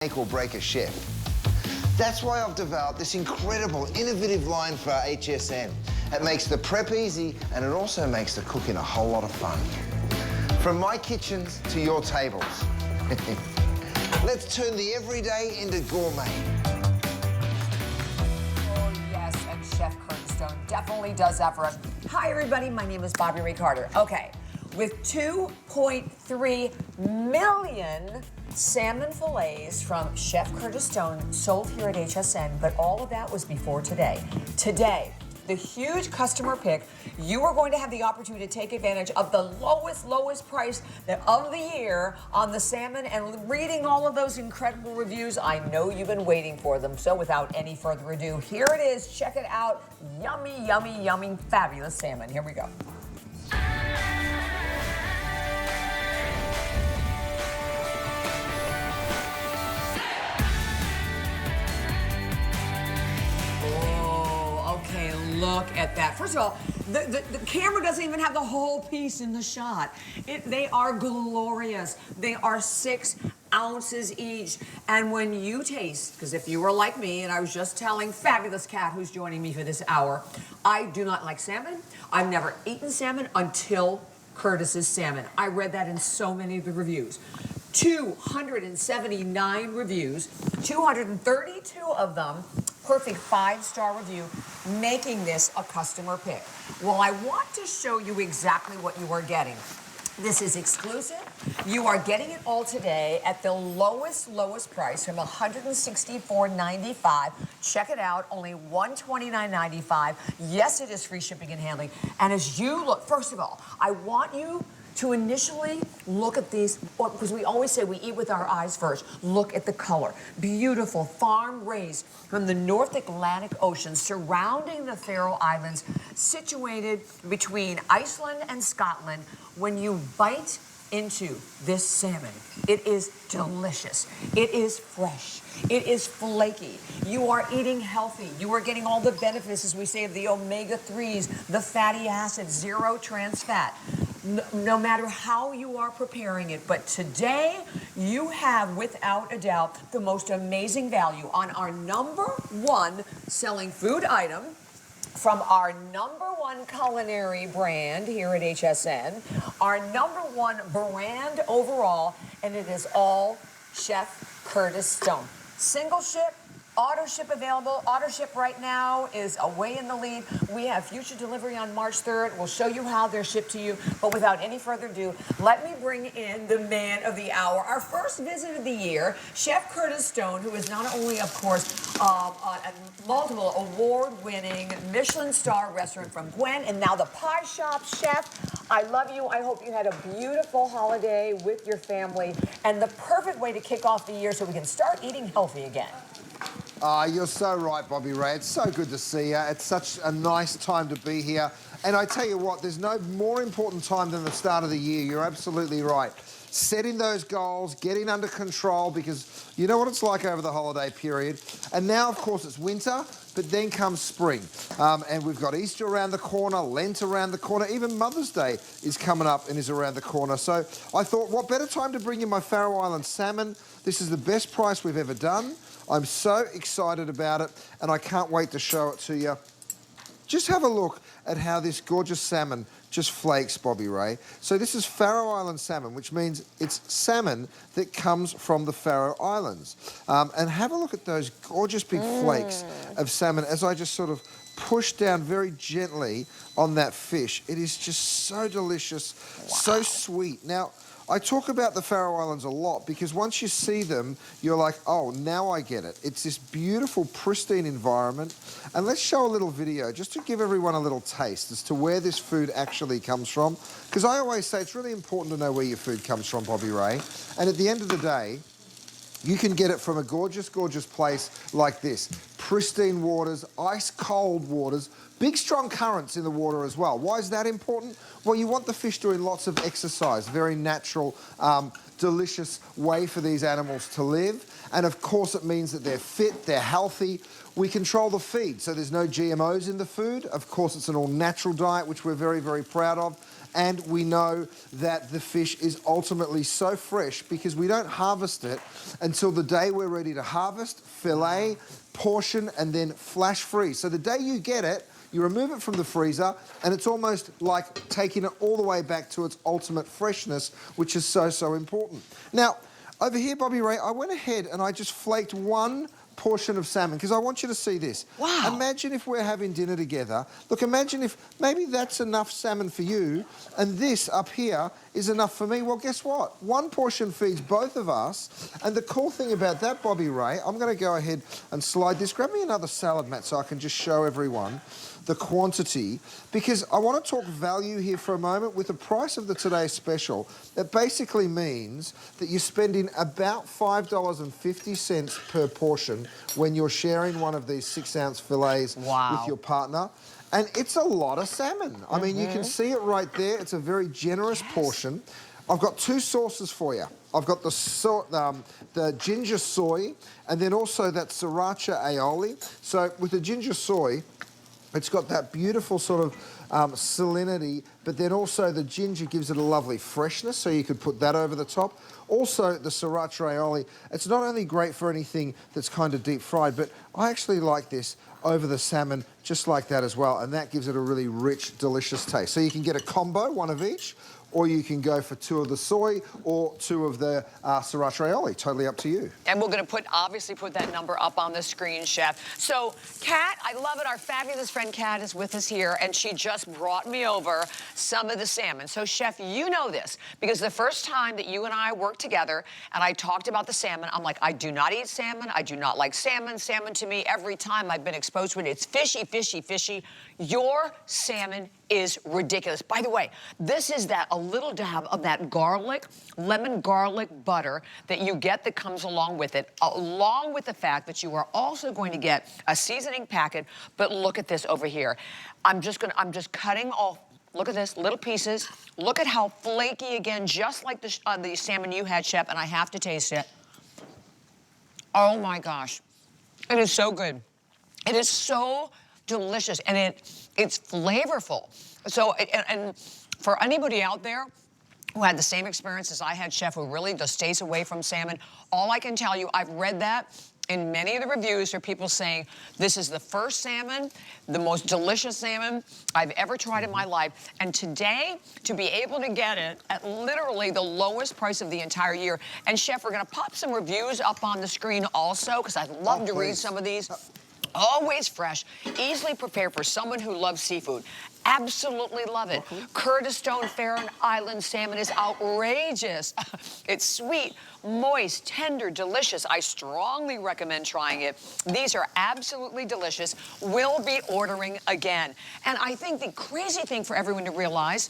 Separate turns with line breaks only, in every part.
Make or break a chef. That's why I've developed this incredible, innovative line for HSN. It makes the prep easy and it also makes the cooking a whole lot of fun. From my kitchens to your tables. Let's turn the everyday into gourmet.
Oh, yes, and Chef Curtis Stone definitely does that for us. Hi, everybody. My name is Bobby Ray Carter. Okay, with 2.3 million salmon fillets from Chef Curtis Stone sold here at HSN, but all of that was before today. Today, the huge customer pick, you are going to have the opportunity to take advantage of the lowest price of the year on the salmon, and reading all of those incredible reviews. I know you've been waiting for them, so without any further ado, here it is. Check it out. Yummy, yummy, yummy, fabulous salmon. Here we go. Okay, look at that. First of all, the camera doesn't even have the whole piece in the shot. They are glorious. They are 6 ounces each. And when you taste, because if you were like me, and I was just telling Fabulous Cat, who's joining me for this hour, I do not like salmon. I've never eaten salmon until Curtis's salmon. I read that in so many of the reviews. 279 reviews, 232 of them perfect 5-star review, making this a customer pick. Well, I want to show you exactly what you are getting. This is exclusive. You are getting it all today at the lowest price from $164.95. Check it out, only $129.95. Yes, it is free shipping and handling. And as you look, first of all, I want you to initially look at these, because we always say we eat with our eyes first. Look at the color. Beautiful, farm-raised from the North Atlantic Ocean, surrounding the Faroe Islands, situated between Iceland and Scotland. When you bite into this salmon, it is delicious. It is fresh. It is flaky. You are eating healthy. You are getting all the benefits, as we say, of the omega-3s, the fatty acids, zero trans fat. No matter how you are preparing it, but today you have, without a doubt, the most amazing value on our #1 selling food item from our #1 culinary brand here at HSN, our #1 brand overall, and it is all Chef Curtis Stone. Single ship, auto ship available. Auto ship right now is away in the lead. We have future delivery on March 3rd. We'll show you how they're shipped to you. But without any further ado, let me bring in the man of the hour, our first visit of the year, Chef Curtis Stone, who is not only, of course, a multiple award-winning Michelin star restaurant from Gwen, and now the Pie Shop chef. I love you. I hope you had a beautiful holiday with your family, and the perfect way to kick off the year so we can start eating healthy again.
You're so right, Bobby Ray. It's so good to see you. It's such a nice time to be here. And I tell you what, there's no more important time than the start of the year. You're absolutely right. Setting those goals, getting under control, because you know what it's like over the holiday period. And now, of course, it's winter, but then comes spring. And we've got Easter around the corner, Lent around the corner, even Mother's Day is coming up and is around the corner. So I thought, what better time to bring you my Faroe Island salmon? This is the best price we've ever done. I'm so excited about it, and I can't wait to show it to you. Just have a look at how this gorgeous salmon just flakes, Bobby Ray. So this is Faroe Island salmon, which means it's salmon that comes from the Faroe Islands. And have a look at those gorgeous big flakes of salmon as I just sort of push down very gently on that fish. It is just so delicious, so sweet. Now, I talk about the Faroe Islands a lot because once you see them, you're like, oh, now I get it. It's this beautiful, pristine environment. And let's show a little video just to give everyone a little taste as to where this food actually comes from. Because I always say it's really important to know where your food comes from, Bobby Ray. And at the end of the day, you can get it from a gorgeous, gorgeous place like this. Pristine waters, ice-cold waters, big, strong currents in the water as well. Why is that important? Well, you want the fish doing lots of exercise, very natural, delicious way for these animals to live. And, of course, it means that they're fit, they're healthy. We control the feed, so there's no GMOs in the food. Of course, it's an all-natural diet, which we're very, very proud of. and we know that the fish is ultimately so fresh because we don't harvest it until the day we're ready to harvest, fillet, portion, and then flash freeze. So the day you get it, you remove it from the freezer, and it's almost like taking it all the way back to its ultimate freshness, which is so, so important. Now, over here, Bobby Ray, I went ahead and I just flaked one portion of salmon because I want you to see this.
Wow.
Imagine if we're having dinner together. Look, imagine if maybe that's enough salmon for you and this up here is enough for me. Well, guess what? One portion feeds both of us. And the cool thing about that, Bobby Ray, I'm going to go ahead and slide this. Grab me another salad mat so I can just show everyone the quantity, because I want to talk value here for a moment. With the price of the Today Special, that basically means that you're spending about $5.50 per portion when you're sharing one of these 6-ounce fillets with your partner. And it's a lot of salmon. I mean, you can see it right there. It's a very generous portion. I've got two sauces for you. I've got the ginger soy and then also that sriracha aioli. So with the ginger soy, it's got that beautiful sort of salinity, but then also the ginger gives it a lovely freshness, so you could put that over the top. Also, the sriracha aioli, it's not only great for anything that's kind of deep fried, but I actually like this over the salmon just like that as well, and that gives it a really rich, delicious taste. So you can get a combo, one of each, or you can go for 2 of the soy or 2 of the sriracha aioli. Totally up to you.
And we're going to obviously put that number up on the screen, Chef. So, Kat, I love it. Our fabulous friend Kat is with us here, and she just brought me over some of the salmon. So, Chef, you know this, because the first time that you and I worked together and I talked about the salmon, I'm like, I do not eat salmon. I do not like salmon. Salmon, to me, every time I've been exposed to it, it's fishy, fishy, fishy. Your salmon is ridiculous. By the way, this is a little dab of that garlic, lemon garlic butter that you get that comes along with it, along with the fact that you are also going to get a seasoning packet. But look at this over here. I'm just cutting off. Look at this, little pieces. Look at how flaky, again, just like the salmon you had, Chef, and I have to taste it. Oh my gosh, it is so good. It is so delicious, and it's flavorful. So, and for anybody out there who had the same experience as I had, Chef, who really just stays away from salmon, all I can tell you, I've read that in many of the reviews are people saying, this is the first salmon, the most delicious salmon I've ever tried in my life. And today, to be able to get it at literally the lowest price of the entire year. And Chef, we're gonna pop some reviews up on the screen also, because I'd love to read some of these. Always fresh, easily prepared for someone who loves seafood. Absolutely love it. Curtis Stone Farron Island salmon is outrageous. It's sweet, moist, tender, delicious. I strongly recommend trying it. These are absolutely delicious. We'll be ordering again. And I think the crazy thing for everyone to realize,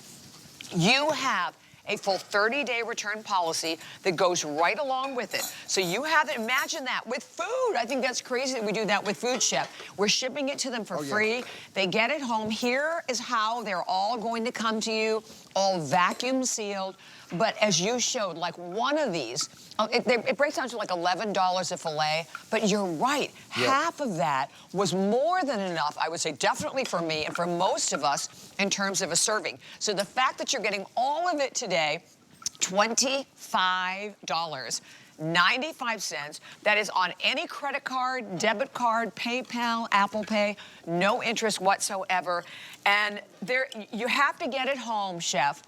you have a full 30-day return policy that goes right along with it. So you have it, imagine that, with food. I think that's crazy that we do that with food, Chef. We're shipping it to them for free. They get it home. Here is how they're all going to come to you, all vacuum sealed. But as you showed, like one of these, it breaks down to like $11 a fillet, but you're right. Half of that was more than enough, I would say, definitely for me and for most of us in terms of a serving. So the fact that you're getting all of it today, $25.95. That is on any credit card, debit card, PayPal, Apple Pay, no interest whatsoever. And you have to get it home, Chef,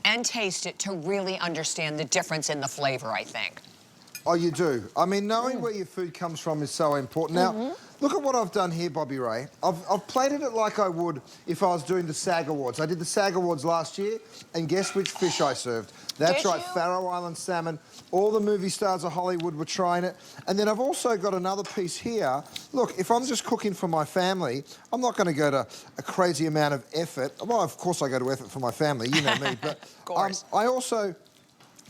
and taste it to really understand the difference in the flavor, I think.
Oh, you do. I mean, knowing where your food comes from is so important. Now, look at what I've done here, Bobby Ray. I've plated it like I would if I was doing the SAG Awards. I did the SAG Awards last year, and guess which fish I served? That's right, Faroe Island salmon. All the movie stars of Hollywood were trying it. And then I've also got another piece here. Look, if I'm just cooking for my family, I'm not going to go to a crazy amount of effort. Well, of course I go to effort for my family, you know me. But I also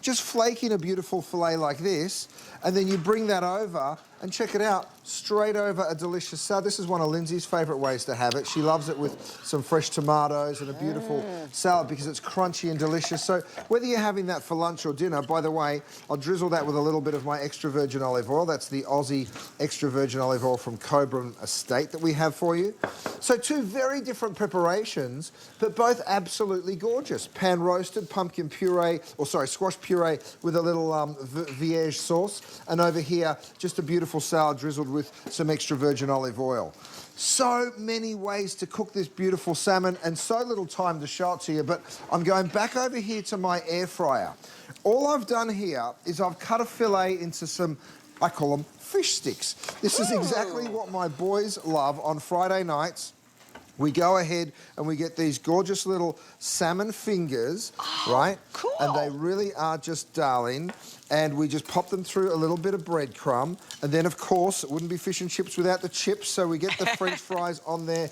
just flaking a beautiful fillet like this, and then you bring that over, And check it out, straight over a delicious salad. This is one of Lindsay's favourite ways to have it. She loves it with some fresh tomatoes and a beautiful salad because it's crunchy and delicious. So whether you're having that for lunch or dinner, by the way, I'll drizzle that with a little bit of my extra virgin olive oil. That's the Aussie extra virgin olive oil from Cobram Estate that we have for you. So two very different preparations, but both absolutely gorgeous. Pan roasted pumpkin puree, or sorry, squash puree with a little Viège sauce. And over here, just a beautiful salad drizzled with some extra virgin olive oil. So many ways to cook this beautiful salmon and so little time to show it to you, but I'm going back over here to my air fryer. All I've done here is I've cut a fillet into some, I call them fish sticks. This is exactly what my boys love on Friday nights. We go ahead and we get these gorgeous little salmon fingers, right?
Cool.
And they really are just darling. And we just pop them through a little bit of breadcrumb. And then, of course, it wouldn't be fish and chips without the chips, so we get the French fries on there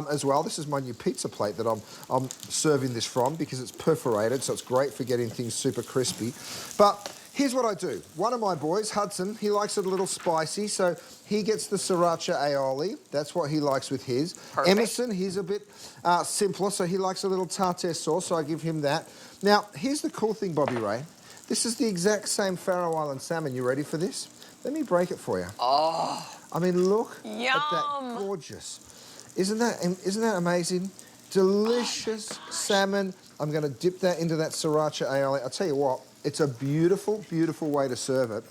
as well. This is my new pizza plate that I'm serving this from because it's perforated, so it's great for getting things super crispy. But here's what I do. One of my boys, Hudson, he likes it a little spicy, so he gets the sriracha aioli. That's what he likes with his.
Perfect.
Emerson, he's a bit simpler, so he likes a little tartare sauce, so I give him that. Now, here's the cool thing, Bobby Ray. This is the exact same Faroe Island salmon. You ready for this? Let me break it for you.
Oh.
I mean, look at that gorgeous. Isn't that amazing? Delicious salmon. I'm going to dip that into that sriracha aioli. I'll tell you what, it's a beautiful, beautiful way to serve it.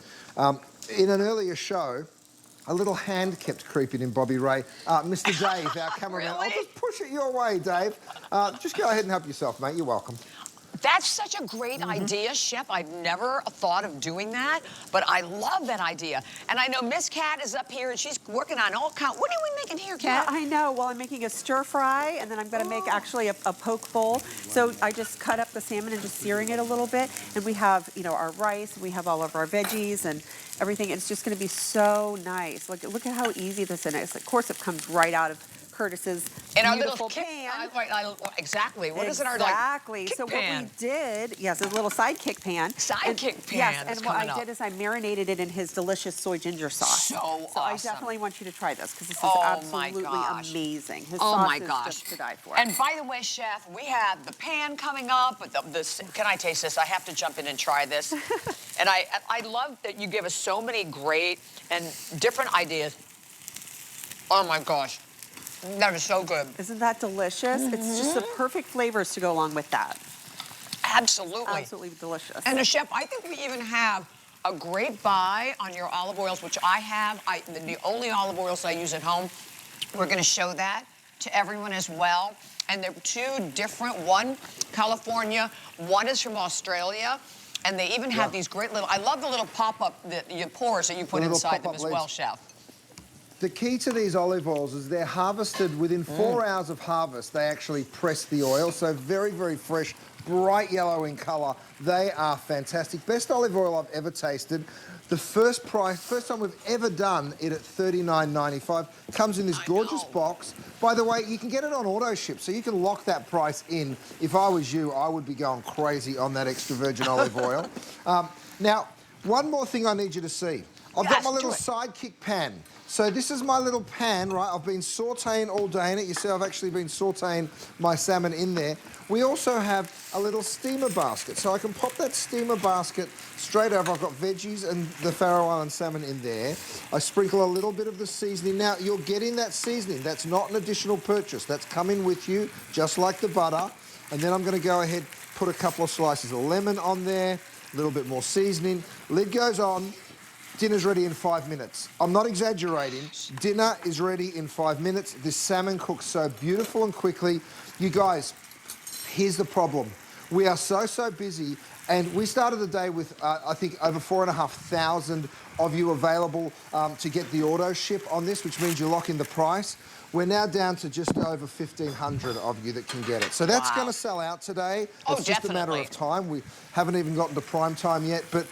In an earlier show, a little hand kept creeping in Bobby Ray. Mr. Dave, our cameraman.
Really?
I'll just push it your way, Dave. Just go ahead and help yourself, mate. You're welcome.
That's such a great idea, Chef. I've never thought of doing that, but I love that idea. And I know Miss Cat is up here and she's working on all kinds. What are we making here,
Yeah,
Cat?
I know. Well, I'm making a stir fry, and then I'm going to make actually a poke bowl. So I just cut up the salmon and just searing it a little bit. And we have, you know, our rice, we have all of our veggies and everything. It's just going to be so nice. Look at how easy this is. Of course, it comes right out of Curtis's
In our
beautiful
little
pan.
exactly. What is it? Our
Exactly.
kick
So
pan.
what we did, yes, a little sidekick pan.
Sidekick pan.
Yes,
that's
and what
coming
I
up.
did is I marinated it in his delicious soy ginger sauce.
So
I
awesome.
definitely want you to try this because this is
Oh, my
absolutely
gosh.
amazing. His
Oh
sauce
my
is
gosh.
just to die for.
And by the way, Chef, we have the pan coming up. But can I taste this? I have to jump in and try this. And I love that you give us so many great and different ideas. Oh my gosh. That is so good.
Isn't that delicious? It's just the perfect flavors to go along with that.
Absolutely.
Absolutely delicious.
And Chef, I think we even have a great buy on your olive oils, which I have. The only olive oils I use at home. We're going to show that to everyone as well. And they're two different. One, California. One is from Australia. And they even have these great little, I love the little pop-up, the pores that you put inside them as well,
lids.
Chef.
The key to these olive oils is they're harvested within 4 hours of harvest. They actually press the oil, so very, very fresh, bright yellow in colour. They are fantastic. Best olive oil I've ever tasted. The first time we've ever done it at $39.95. Comes in this gorgeous box. By the way, you can get it on auto ship, so you can lock that price in. If I was you, I would be going crazy on that extra virgin olive oil. Now, one more thing I need you to see. I've got my little sidekick pan. So this is my little pan, right? I've been sauteing all day in it. You see I've actually been sauteing my salmon in there. We also have a little steamer basket. So I can pop that steamer basket straight over. I've got veggies and the Faroe Island salmon in there. I sprinkle a little bit of the seasoning. Now, you're getting that seasoning. That's not an additional purchase. That's coming with you, just like the butter. And then I'm going to go ahead, put a couple of slices of lemon on there, a little bit more seasoning. Lid goes on. Dinner's ready in 5 minutes. I'm not exaggerating. Dinner is ready in 5 minutes. This salmon cooks so beautiful and quickly. You guys, here's the problem. We are so busy, and we started the day with, I think, over 4,500 of you available to get the auto ship on this, which means you lock in the price. We're now down to just over 1,500 of you that can get it. So that's going to sell out today. It's just a matter of time. We haven't even gotten to prime time yet. But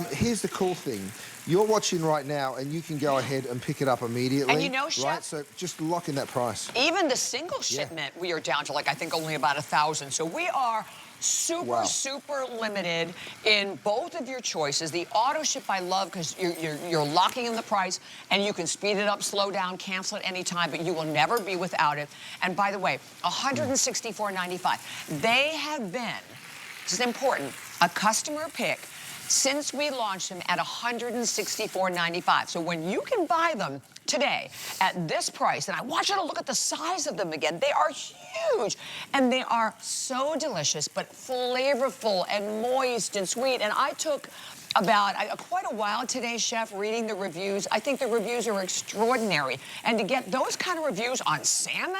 here's the cool thing. You're watching right now, and you can go ahead and pick it up immediately.
And you know, Chef,
right? So just lock in that price.
Even the single shipment, we are down to, like, I think only about 1,000. So we are Super, super limited in both of your choices. The auto ship I love because you're locking in the price and you can speed it up, slow down, cancel at any time, but you will never be without it. And by the way, $164.95. They have been, this is important, a customer pick since we launched them at $164.95. So when you can buy them today at this price, and I want you to look at the size of them again. They are huge, and they are so delicious, but flavorful and moist and sweet. And I took about quite a while today, Chef, reading the reviews. I think the reviews are extraordinary. And to get those kind of reviews on salmon,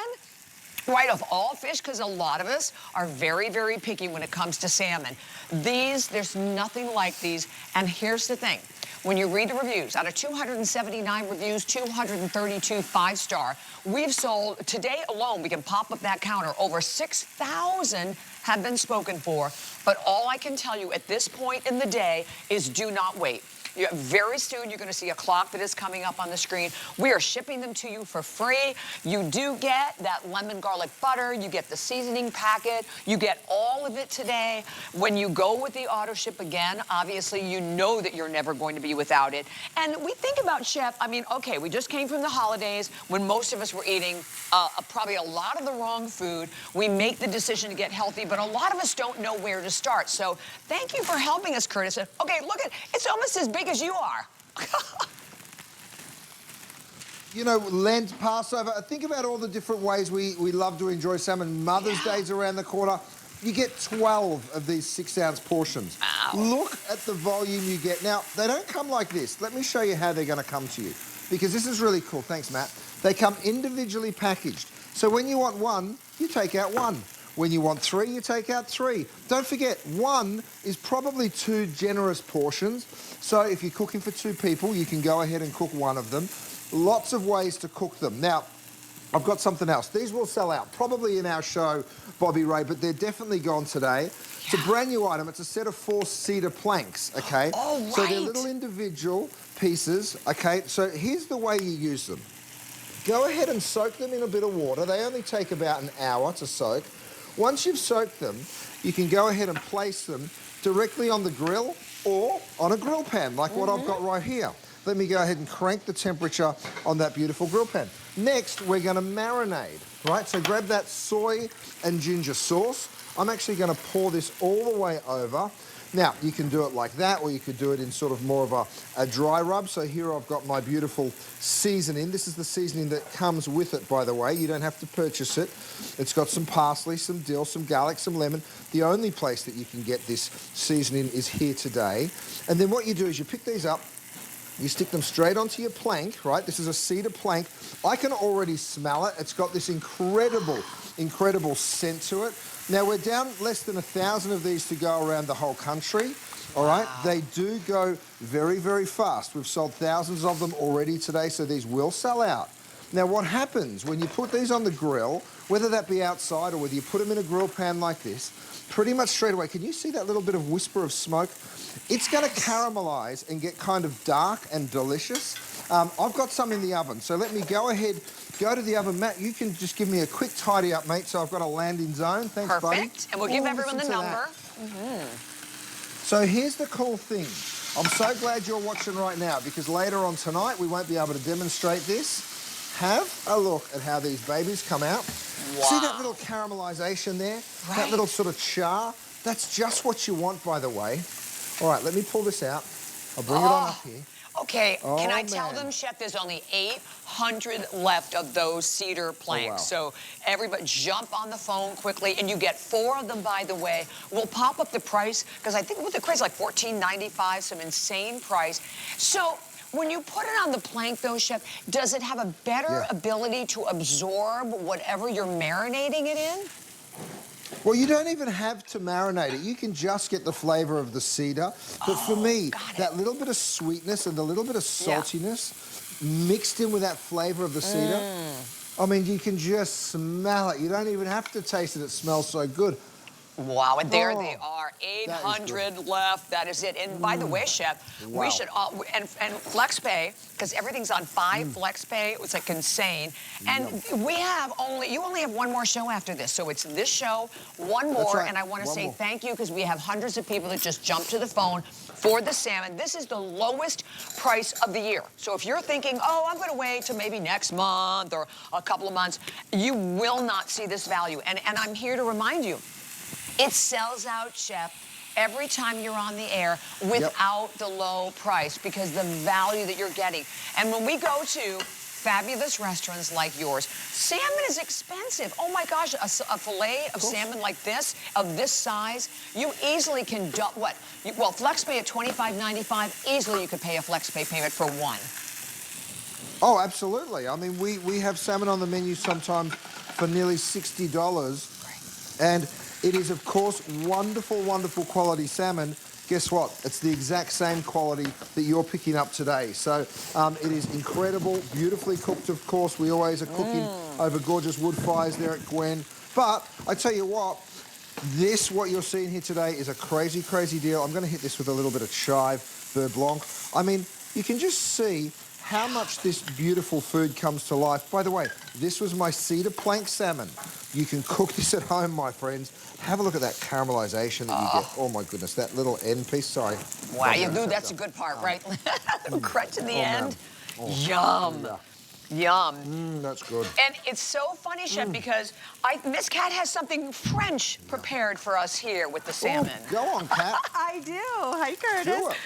right, of all fish, because a lot of us are very, very picky when it comes to salmon. These, there's nothing like these. And here's the thing. When you read the reviews, out of 279 reviews, 232 5-star. We've sold, today alone, we can pop up that counter, over 6,000 have been spoken for. But all I can tell you at this point in the day is do not wait. Very soon, you're going to see a clock that is coming up on the screen. We are shipping them to you for free. You do get that lemon garlic butter. You get the seasoning packet. You get all of it today. When you go with the auto ship again, obviously, you know that you're never going to be without it. And we think about, Chef, I mean, okay, we just came from the holidays when most of us were eating probably a lot of the wrong food. We make the decision to get healthy, but a lot of us don't know where to start. So thank you for helping us, Curtis. Okay, look at, it's almost as big as you are.
You know, Lent, Passover, think about all the different ways we love to enjoy salmon. Mother's Day's around the corner. You get 12 of these 6-ounce portions.
Wow.
Look at the volume you get. Now, they don't come like this. Let me show you how they're going to come to you, because this is really cool. Thanks, Matt. They come individually packaged. So when you want one, you take out one. When you want 3, you take out 3. Don't forget, 1 is probably 2 generous portions. So if you're cooking for 2 people, you can go ahead and cook one of them. Lots of ways to cook them. Now, I've got something else. These will sell out, probably in our show, Bobby Ray, but they're definitely gone today. It's a brand new item. It's a set of 4 cedar planks, okay?
Oh, right.
So they're little individual pieces, okay? So here's the way you use them. Go ahead and soak them in a bit of water. They only take about an hour to soak. Once you've soaked them, you can go ahead and place them directly on the grill or on a grill pan, like what I've got right here. Let me go ahead and crank the temperature on that beautiful grill pan. Next, we're going to marinate, right? So grab that soy and ginger sauce. I'm actually going to pour this all the way over. Now, you can do it like that, or you could do it in sort of more of a dry rub. So here I've got my beautiful seasoning. This is the seasoning that comes with it, by the way. You don't have to purchase it. It's got some parsley, some dill, some garlic, some lemon. The only place that you can get this seasoning is here today. And then what you do is you pick these up, you stick them straight onto your plank, right? This is a cedar plank. I can already smell it. It's got this incredible, incredible scent to it. Now, we're down less than 1,000 of these to go around the whole country, all right? They do go very, very fast. We've sold thousands of them already today, so these will sell out. Now, what happens when you put these on the grill, whether that be outside or whether you put them in a grill pan like this, pretty much straight away, can you see that little bit of whisper of smoke? It's going to caramelize and get kind of dark and delicious. I've got some in the oven, so let me go ahead, go to the oven. Matt, you can just give me a quick tidy up, mate, so I've got a landing zone. Thanks, buddy.
Perfect. And we'll give everyone the number.
So here's the cool thing. I'm so glad you're watching right now, because later on tonight we won't be able to demonstrate this. Have a look at how these babies come out.
Wow.
See that little caramelization there?
Right.
That little sort of char? That's just what you want, by the way. All right, let me pull this out. I'll bring it on up here.
Okay, can I
Oh,
tell
man.
them, Chef, there's only 800 left of those cedar planks.
wow.
So everybody jump on the phone quickly, and you get 4 of them, by the way. We'll pop up the price, because I think with the craze, like $14.95, some insane price. So when you put it on the plank, though, Chef, does it have a better ability to absorb whatever you're marinating it in?
Well, you don't even have to marinate it. You can just get the flavour of the cedar. But for me, that little bit of sweetness and the little bit of saltiness mixed in with that flavour of the cedar, I mean, you can just smell it. You don't even have to taste it. It smells so good.
Wow, and there they
Oh,
are,
that is good.
800 left. That is it. And by the way, Chef,
Wow.
we should all, and FlexPay, because everything's on 5 FlexPay. It was like insane. And we have you only have one more show after this. So it's this show, one more,
right.
and I want to
One
say
more.
thank you because we have hundreds of people that just jumped to the phone for the salmon. This is the lowest price of the year. So if you're thinking, oh, I'm going to wait till maybe next month or a couple of months, you will not see this value. And I'm here to remind you, it sells out, Chef, every time you're on the air without the low price because the value that you're getting. And when we go to fabulous restaurants like yours, salmon is expensive. Oh my gosh, a fillet of salmon like this, of this size, you easily can, well, FlexPay at $25.95, easily you could pay a FlexPay payment for one.
Oh, absolutely. I mean, we have salmon on the menu sometimes for nearly $60. And it is, of course, wonderful, wonderful quality salmon. Guess what? It's the exact same quality that you're picking up today. So it is incredible, beautifully cooked, of course. We always are cooking over gorgeous wood fires there at Gwen. But I tell you what you're seeing here today is a crazy, crazy deal. I'm going to hit this with a little bit of chive beurre blanc. I mean, you can just see how much this beautiful food comes to life. By the way, this was my cedar plank salmon. You can cook this at home, my friends. Have a look at that caramelization that you get. Oh my goodness, that little end piece, sorry.
Wow, that's a good part, right? Little crunch in the end. Yum. Yum.
That's good.
And it's so funny, Chef, because Miss Cat has something French prepared for us here with the salmon.
Oh, go on, Kat.
I do. Hi, Curtis.
Do it.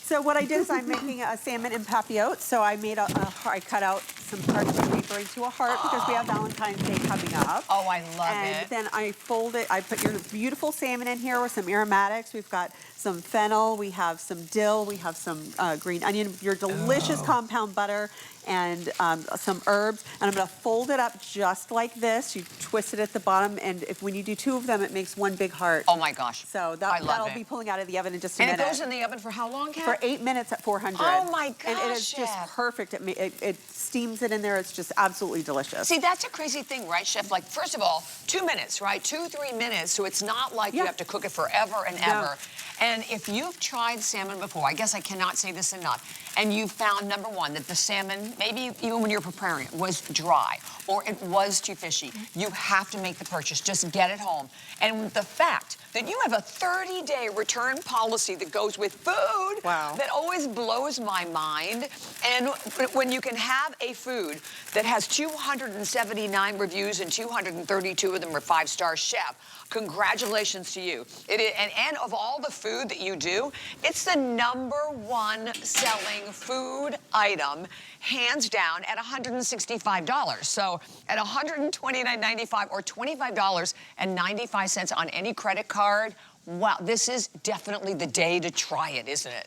So what I did is I'm making a salmon in papillote. So I made I cut out some parchment paper into a heart because we have Valentine's Day coming up.
Oh, I love
and
it.
then I fold it. I put your beautiful salmon in here with some aromatics. We've got some fennel. We have some dill. We have some green onion. Your delicious compound butter and some herbs. And I'm going to fold it up just like this. You twist it at the bottom, and when you do 2 of them, it makes one big heart.
Oh my gosh.
So
I love
that'll
it.
be pulling out of the oven in just a
And
minute.
it goes in the oven for how long, Kat?
For 8 minutes at 400.
Oh my gosh,
And it is just
Chef.
perfect. It steams it in there. It's just absolutely delicious.
See, that's a crazy thing, right, Chef? Like, first of all, 2 minutes, right? 2-3 minutes, so it's not like you have to cook it forever and ever. And if you've tried salmon before, I guess I cannot say this enough, and you found, number one, that the salmon, maybe even when you're preparing it, was dry or it was too fishy, you have to make the purchase. Just get it home. And the fact that you have a 30-day return policy that goes with food, that always blows my mind. And when you can have a food that has 279 reviews and 232 of them are 5-star, Chef, congratulations to you. It is, and of all the food that you do, it's the #1 selling food item, hands down, at $165. So at $129.95 or $25.95 on any credit card, wow, this is definitely the day to try it, isn't it?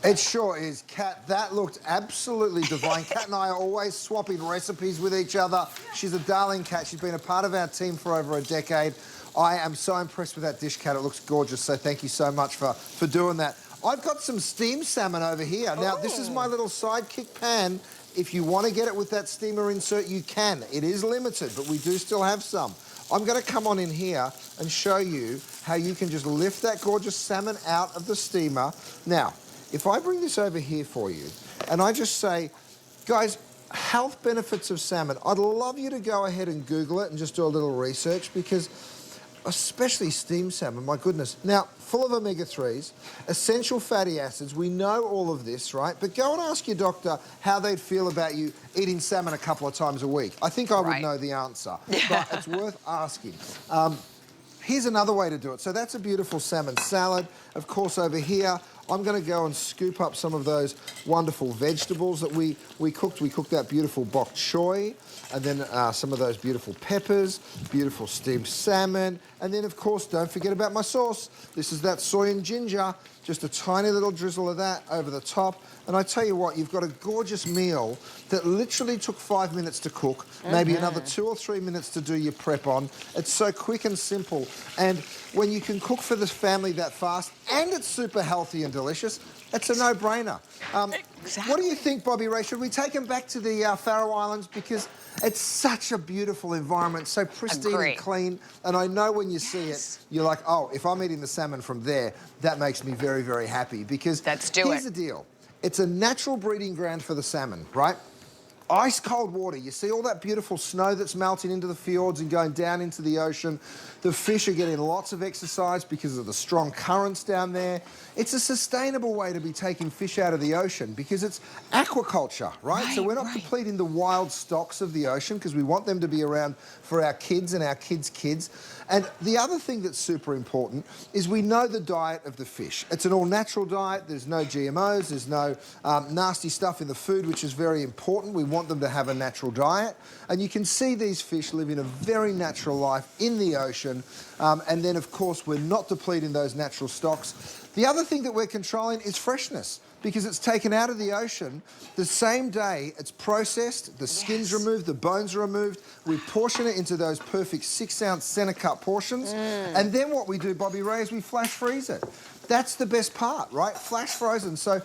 It sure is, Kat. That looked absolutely divine. Kat and I are always swapping recipes with each other. She's a darling, Kat. She's been a part of our team for over a decade. I am so impressed with that dish, Kat. It looks gorgeous, so thank you so much for doing that. I've got some steamed salmon over here. Now, this is my little sidekick pan. If you want to get it with that steamer insert, you can. It is limited, but we do still have some. I'm going to come on in here and show you how you can just lift that gorgeous salmon out of the steamer. Now, if I bring this over here for you, and I just say, guys, health benefits of salmon, I'd love you to go ahead and Google it and just do a little research, because especially steamed salmon, my goodness. Now, full of omega-3s, essential fatty acids, we know all of this, right? But go and ask your doctor how they'd feel about you eating salmon a couple of times a week. I think I would know the answer, but it's worth asking. Here's another way to do it. So that's a beautiful salmon salad. Of course, over here, I'm going to go and scoop up some of those wonderful vegetables that we cooked. We cooked that beautiful bok choy, and then some of those beautiful peppers, beautiful steamed salmon, and then, of course, don't forget about my sauce. This is that soy and ginger, just a tiny little drizzle of that over the top. And I tell you what, you've got a gorgeous meal that literally took 5 minutes to cook, maybe another 2 or 3 minutes to do your prep on. It's so quick and simple. And when you can cook for the family that fast, and it's super healthy and delicious, It's a no-brainer.
Exactly.
What do you think, Bobby Ray? Should we take them back to the Faroe Islands? Because it's such a beautiful environment, so pristine
Agree.
and clean. And I know when you see it, you're like, oh, if I'm eating the salmon from there, that makes me very, very happy. Because
Let's do
here's
it.
the deal. It's a natural breeding ground for the salmon, right? Ice cold water. You see all that beautiful snow that's melting into the fjords and going down into the ocean. The fish are getting lots of exercise because of the strong currents down there. It's a sustainable way to be taking fish out of the ocean because it's aquaculture, right? So we're not depleting the wild stocks of the ocean because we want them to be around for our kids and our kids' kids. And the other thing that's super important is we know the diet of the fish. It's an all-natural diet. There's no GMOs. There's no nasty stuff in the food, which is very important. We want them to have a natural diet. And you can see these fish living a very natural life in the ocean. And then, of course, we're not depleting those natural stocks. The other thing that we're controlling is freshness because it's taken out of the ocean the same day it's processed, the skin's removed, the bones are removed. We portion it into those perfect 6-ounce centre cut portions. And then what we do, Bobby Ray, is we flash freeze it. That's the best part, right? Flash frozen. So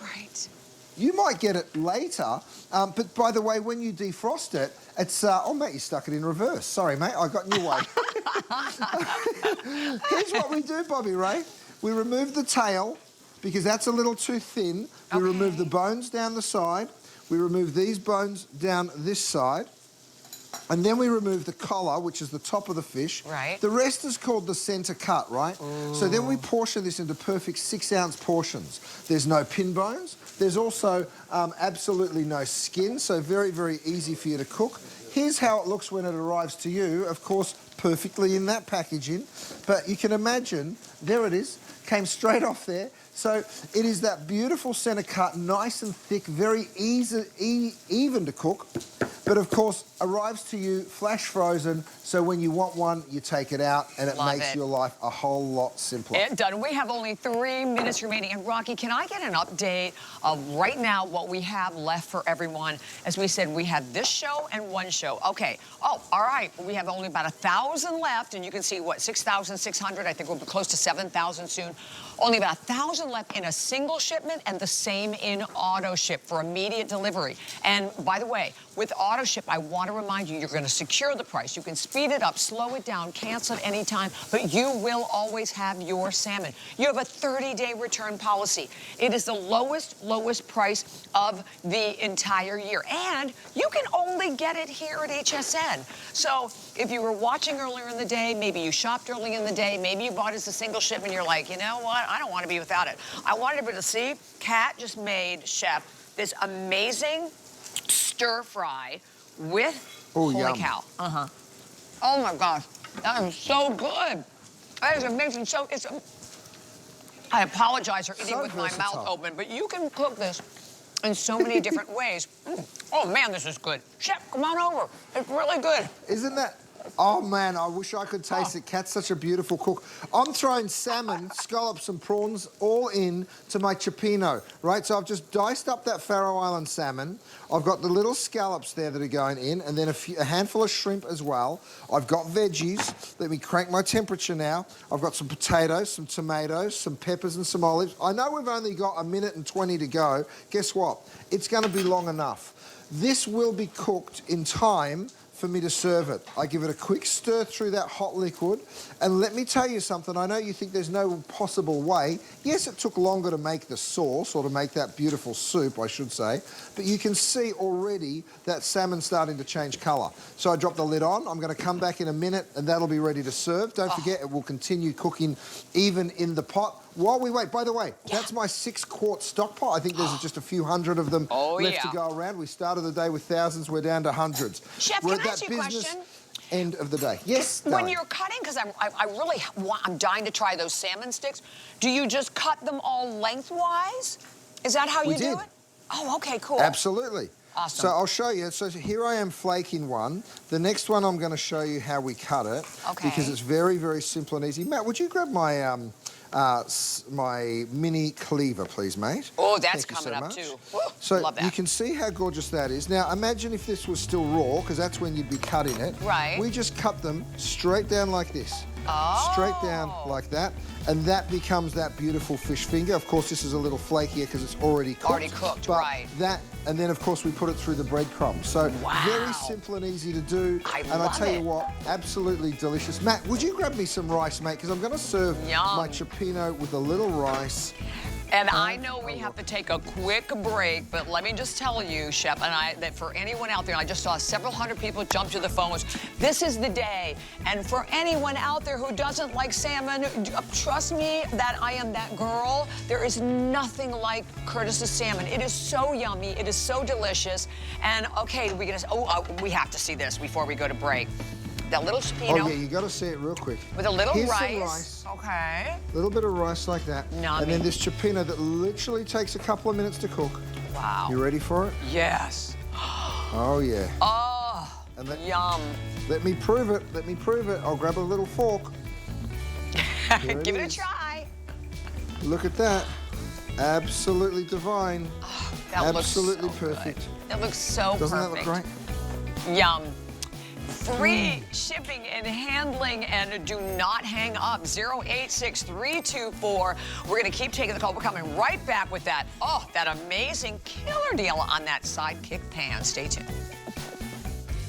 you might get it later, but by the way, when you defrost it, it's... oh, mate, you stuck it in reverse. Sorry, mate, I got in your way. Here's what we do, Bobby Ray. We remove the tail because that's a little too thin. We remove the bones down the side. We remove these bones down this side. And then we remove the collar, which is the top of the fish.
Right.
The rest is called the centre cut, right? So then we portion this into perfect 6-ounce portions. There's no pin bones. There's also absolutely no skin, so very, very easy for you to cook. Here's how it looks when it arrives to you. Of course, perfectly in that packaging. But you can imagine, there it is, came straight off there. So it is that beautiful centre cut, nice and thick, very easy, even to cook. But of course, arrives to you flash frozen, so when you want one, you take it out, and it makes your life a whole lot simpler.
It done. We have only 3 minutes remaining. And Rocky, can I get an update of right now what we have left for everyone? As we said, we have this show and one show. Okay. Oh, all right. We have only about 1,000 left, and you can see, what, 6,600? I think we'll be close to 7,000 soon. Only about 1,000 left in a single shipment and the same in auto ship for immediate delivery. And by the way, with auto ship, I want to remind you, you're going to secure the price. You can speed it up, slow it down, cancel it anytime, but you will always have your salmon. You have a 30-day return policy. It is the lowest price of the entire year. And you can only get it here at HSN. So if you were watching earlier in the day, maybe you shopped early in the day, maybe you bought it as a single shipment, you're like, you know what? I don't want to be without it. I wanted everybody to see, Kat just made, Chef, this amazing stir fry with, holy cow. Oh my gosh, that is so good. That is amazing. So it's, I apologize for eating with my mouth open, but you can cook this in so many different ways. Oh man, this is good. Chef, come on over. It's really good.
Isn't that? Oh man, I wish I could taste it. Kat's such a beautiful cook. I'm throwing salmon, scallops and prawns all in to my cioppino, right? So I've just diced up that Faroe Island salmon. I've got the little scallops there that are going in, and then a handful of shrimp as well. I've got veggies. Let me crank my temperature now. I've got some potatoes, some tomatoes, some peppers and some olives. I know we've only got 1 minute and 20 to go. Guess what? It's going to be long enough. This will be cooked in time for me to serve it. I give it a quick stir through that hot liquid, and let me tell you something. I know you think there's no possible way. Yes, it took longer to make the sauce, or to make that beautiful soup, I should say, but you can see already that salmon starting to change colour. So I drop the lid on. I'm going to come back in a minute, and that'll be ready to serve. Don't forget, it will continue cooking even in the pot while we wait. By the way, that's my 6-quart stock pot. I think there's just a few hundred of them left to go around. We started the day with thousands. We're down to hundreds.
Chef,
we're
can I ask you a question?
End of the day. Yes,
when you're cutting, because I'm dying to try those salmon sticks, do you just cut them all lengthwise? Is that how you do it? Oh, okay, cool.
Absolutely.
Awesome.
So I'll show you. So here I am flaking one. The next one I'm going to show you how we cut it.
Okay.
Because it's very, very simple and easy. Matt, would you grab my my mini cleaver, please, mate?
Oh, that's coming up too.
So
love that.
you can see how gorgeous that is. Now, imagine if this was still raw, because that's when you'd be cutting it.
Right.
We just cut them straight down like this. Straight down like that. And that becomes that beautiful fish finger. Of course, this is a little flakier because it's already cooked.
Already cooked,
but
right.
That, and then of course we put it through the breadcrumbs. So very simple and easy to do. And I tell you what, absolutely delicious. Matt, would you grab me some rice, mate? Because I'm going to serve my cioppino with a little rice.
And I know we have to take a quick break, but let me just tell you, Chef, that for anyone out there, I just saw several hundred people jump to the phones. This is the day. And for anyone out there who doesn't like salmon, trust me that I am that girl. There is nothing like Curtis's salmon. It is so yummy. It is so delicious. And okay, we have to see this before we go to break. That little cioppino.
Oh yeah, you got to see it real quick.
With a little
Here's
rice.
some rice.
Okay.
A little bit of rice like that.
Yummy.
And then this cioppino that literally takes a couple of minutes to cook.
Wow.
You ready for it?
Yes.
Oh yeah.
Oh,
and
yum.
Let me prove it. Let me prove it. I'll grab a little fork.
Give it a try.
Look at that. Absolutely divine.
Oh, that
absolutely
looks so
perfect.
Good. That looks so
Doesn't
perfect.
that look great?
Yum. Free shipping and handling, and do not hang up. 086324. We're going to keep taking the call. We're coming right back with that. Oh, that amazing killer deal on that sidekick pan. Stay tuned.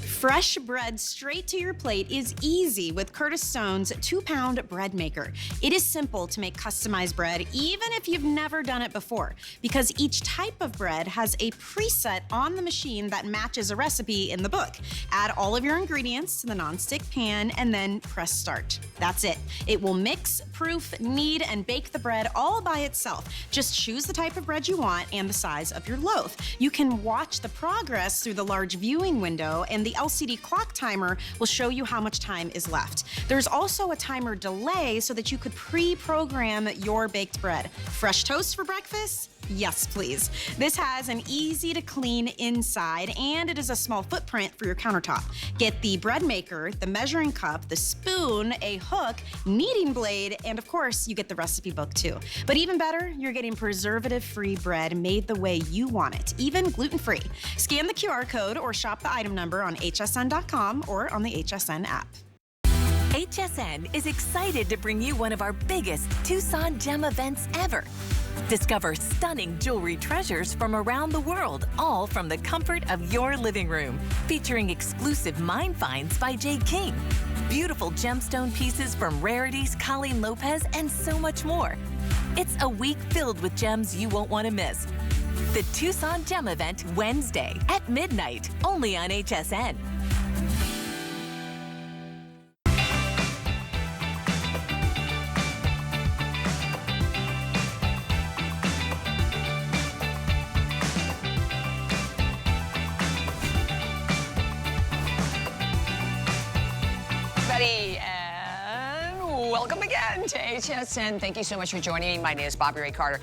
Fresh bread straight to your plate is easy with Curtis Stone's 2-pound bread maker. It is simple to make customized bread, even if you've never done it before, because each type of bread has a preset on the machine that matches a recipe in the book. Add all of your ingredients to the nonstick pan and then press start. That's it. It will mix, proof, knead, and bake the bread all by itself. Just choose the type of bread you want and the size of your loaf. You can watch the progress through the large viewing window, and the LCD clock timer will show you how much time is left. There's also a timer delay so that you could pre-program your baked bread. Fresh toast for breakfast? Yes, please. This has an easy to clean inside, and it is a small footprint for your countertop. Get the bread maker, the measuring cup, the spoon, a hook, kneading blade, and of course, you get the recipe book too. But even better, you're getting preservative-free bread made the way you want it, even gluten-free. Scan the QR code or shop the item number on hsn.com or on the HSN app.
HSN is excited to bring you one of our biggest Tucson Gem events ever. Discover stunning jewelry treasures from around the world, all from the comfort of your living room. Featuring exclusive mine finds by Jade King, beautiful gemstone pieces from Rarities, Colleen Lopez, and so much more. It's a week filled with gems you won't want to miss. The Tucson Gem event, Wednesday at midnight, only on HSN.
And welcome again to HSN. Thank you so much for joining me. My name is Bobby Ray Carter.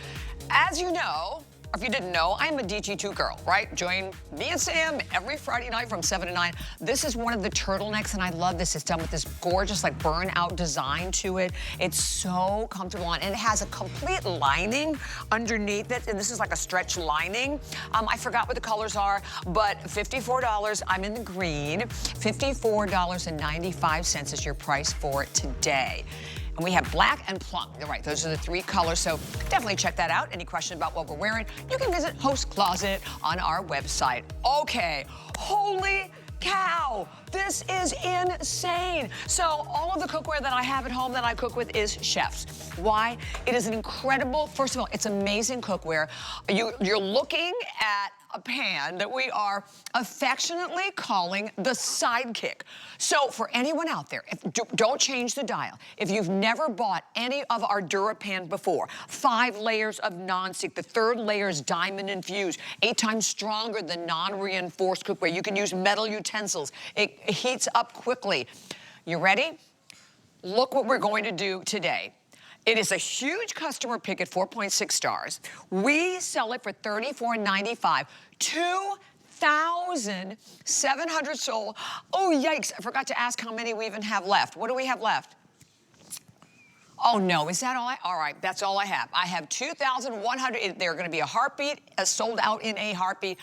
As you know, or if you didn't know, I'm a DG2 girl, right? Join me and Sam every Friday night from 7 to 9. This is one of the turtlenecks, and I love this. It's done with this gorgeous, like, burn-out design to it. It's so comfortable, and it has a complete lining underneath it, and this is like a stretch lining. I forgot what the colors are, but $54. I'm in the green. $54.95 is your price for it today. And we have black and plum. You're right, those are the three colors, so definitely check that out. Any questions about what we're wearing, you can visit Host Closet on our website. Okay, holy cow, this is insane. So all of the cookware that I have at home that I cook with is Chef's. Why? It is an incredible, first of all, it's amazing cookware. You're looking at a pan that we are affectionately calling the Sidekick. So for anyone out there, don't change the dial. If you've never bought any of our DuraPan before, 5 layers of nonstick, the 3rd layer is diamond infused, 8 times stronger than non-reinforced cookware. You can use metal utensils. It heats up quickly. You ready? Look what we're going to do today. It is a huge customer pick at 4.6 stars. We sell it for $34.95. 2,700 sold. Oh, yikes. I forgot to ask how many we even have left. What do we have left? Oh, no. Is that all all right, that's all I have. I have 2,100. They're going to be a heartbeat, sold out in a heartbeat.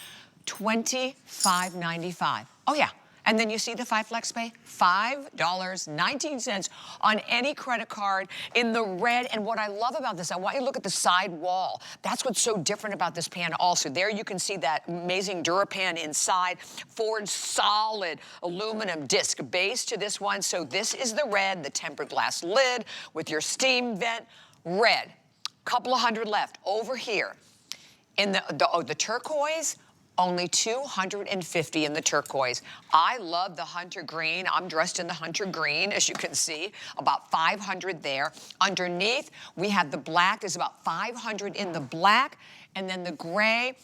$25.95. Oh, yeah. And then you see the 5 flex pay, $5.19 on any credit card in the red. And what I love about this, I want you to look at the side wall. That's what's so different about this pan also. There you can see that amazing DuraPan inside, forged solid aluminum disc base to this one. So this is the red, the tempered glass lid with your steam vent. Red, couple of hundred left. Over here in the turquoise, only 250 in the turquoise. I love the hunter green. I'm dressed in the hunter green, as you can see, about 500 there. Underneath, we have the black, is about 500 in the black, and then the gray,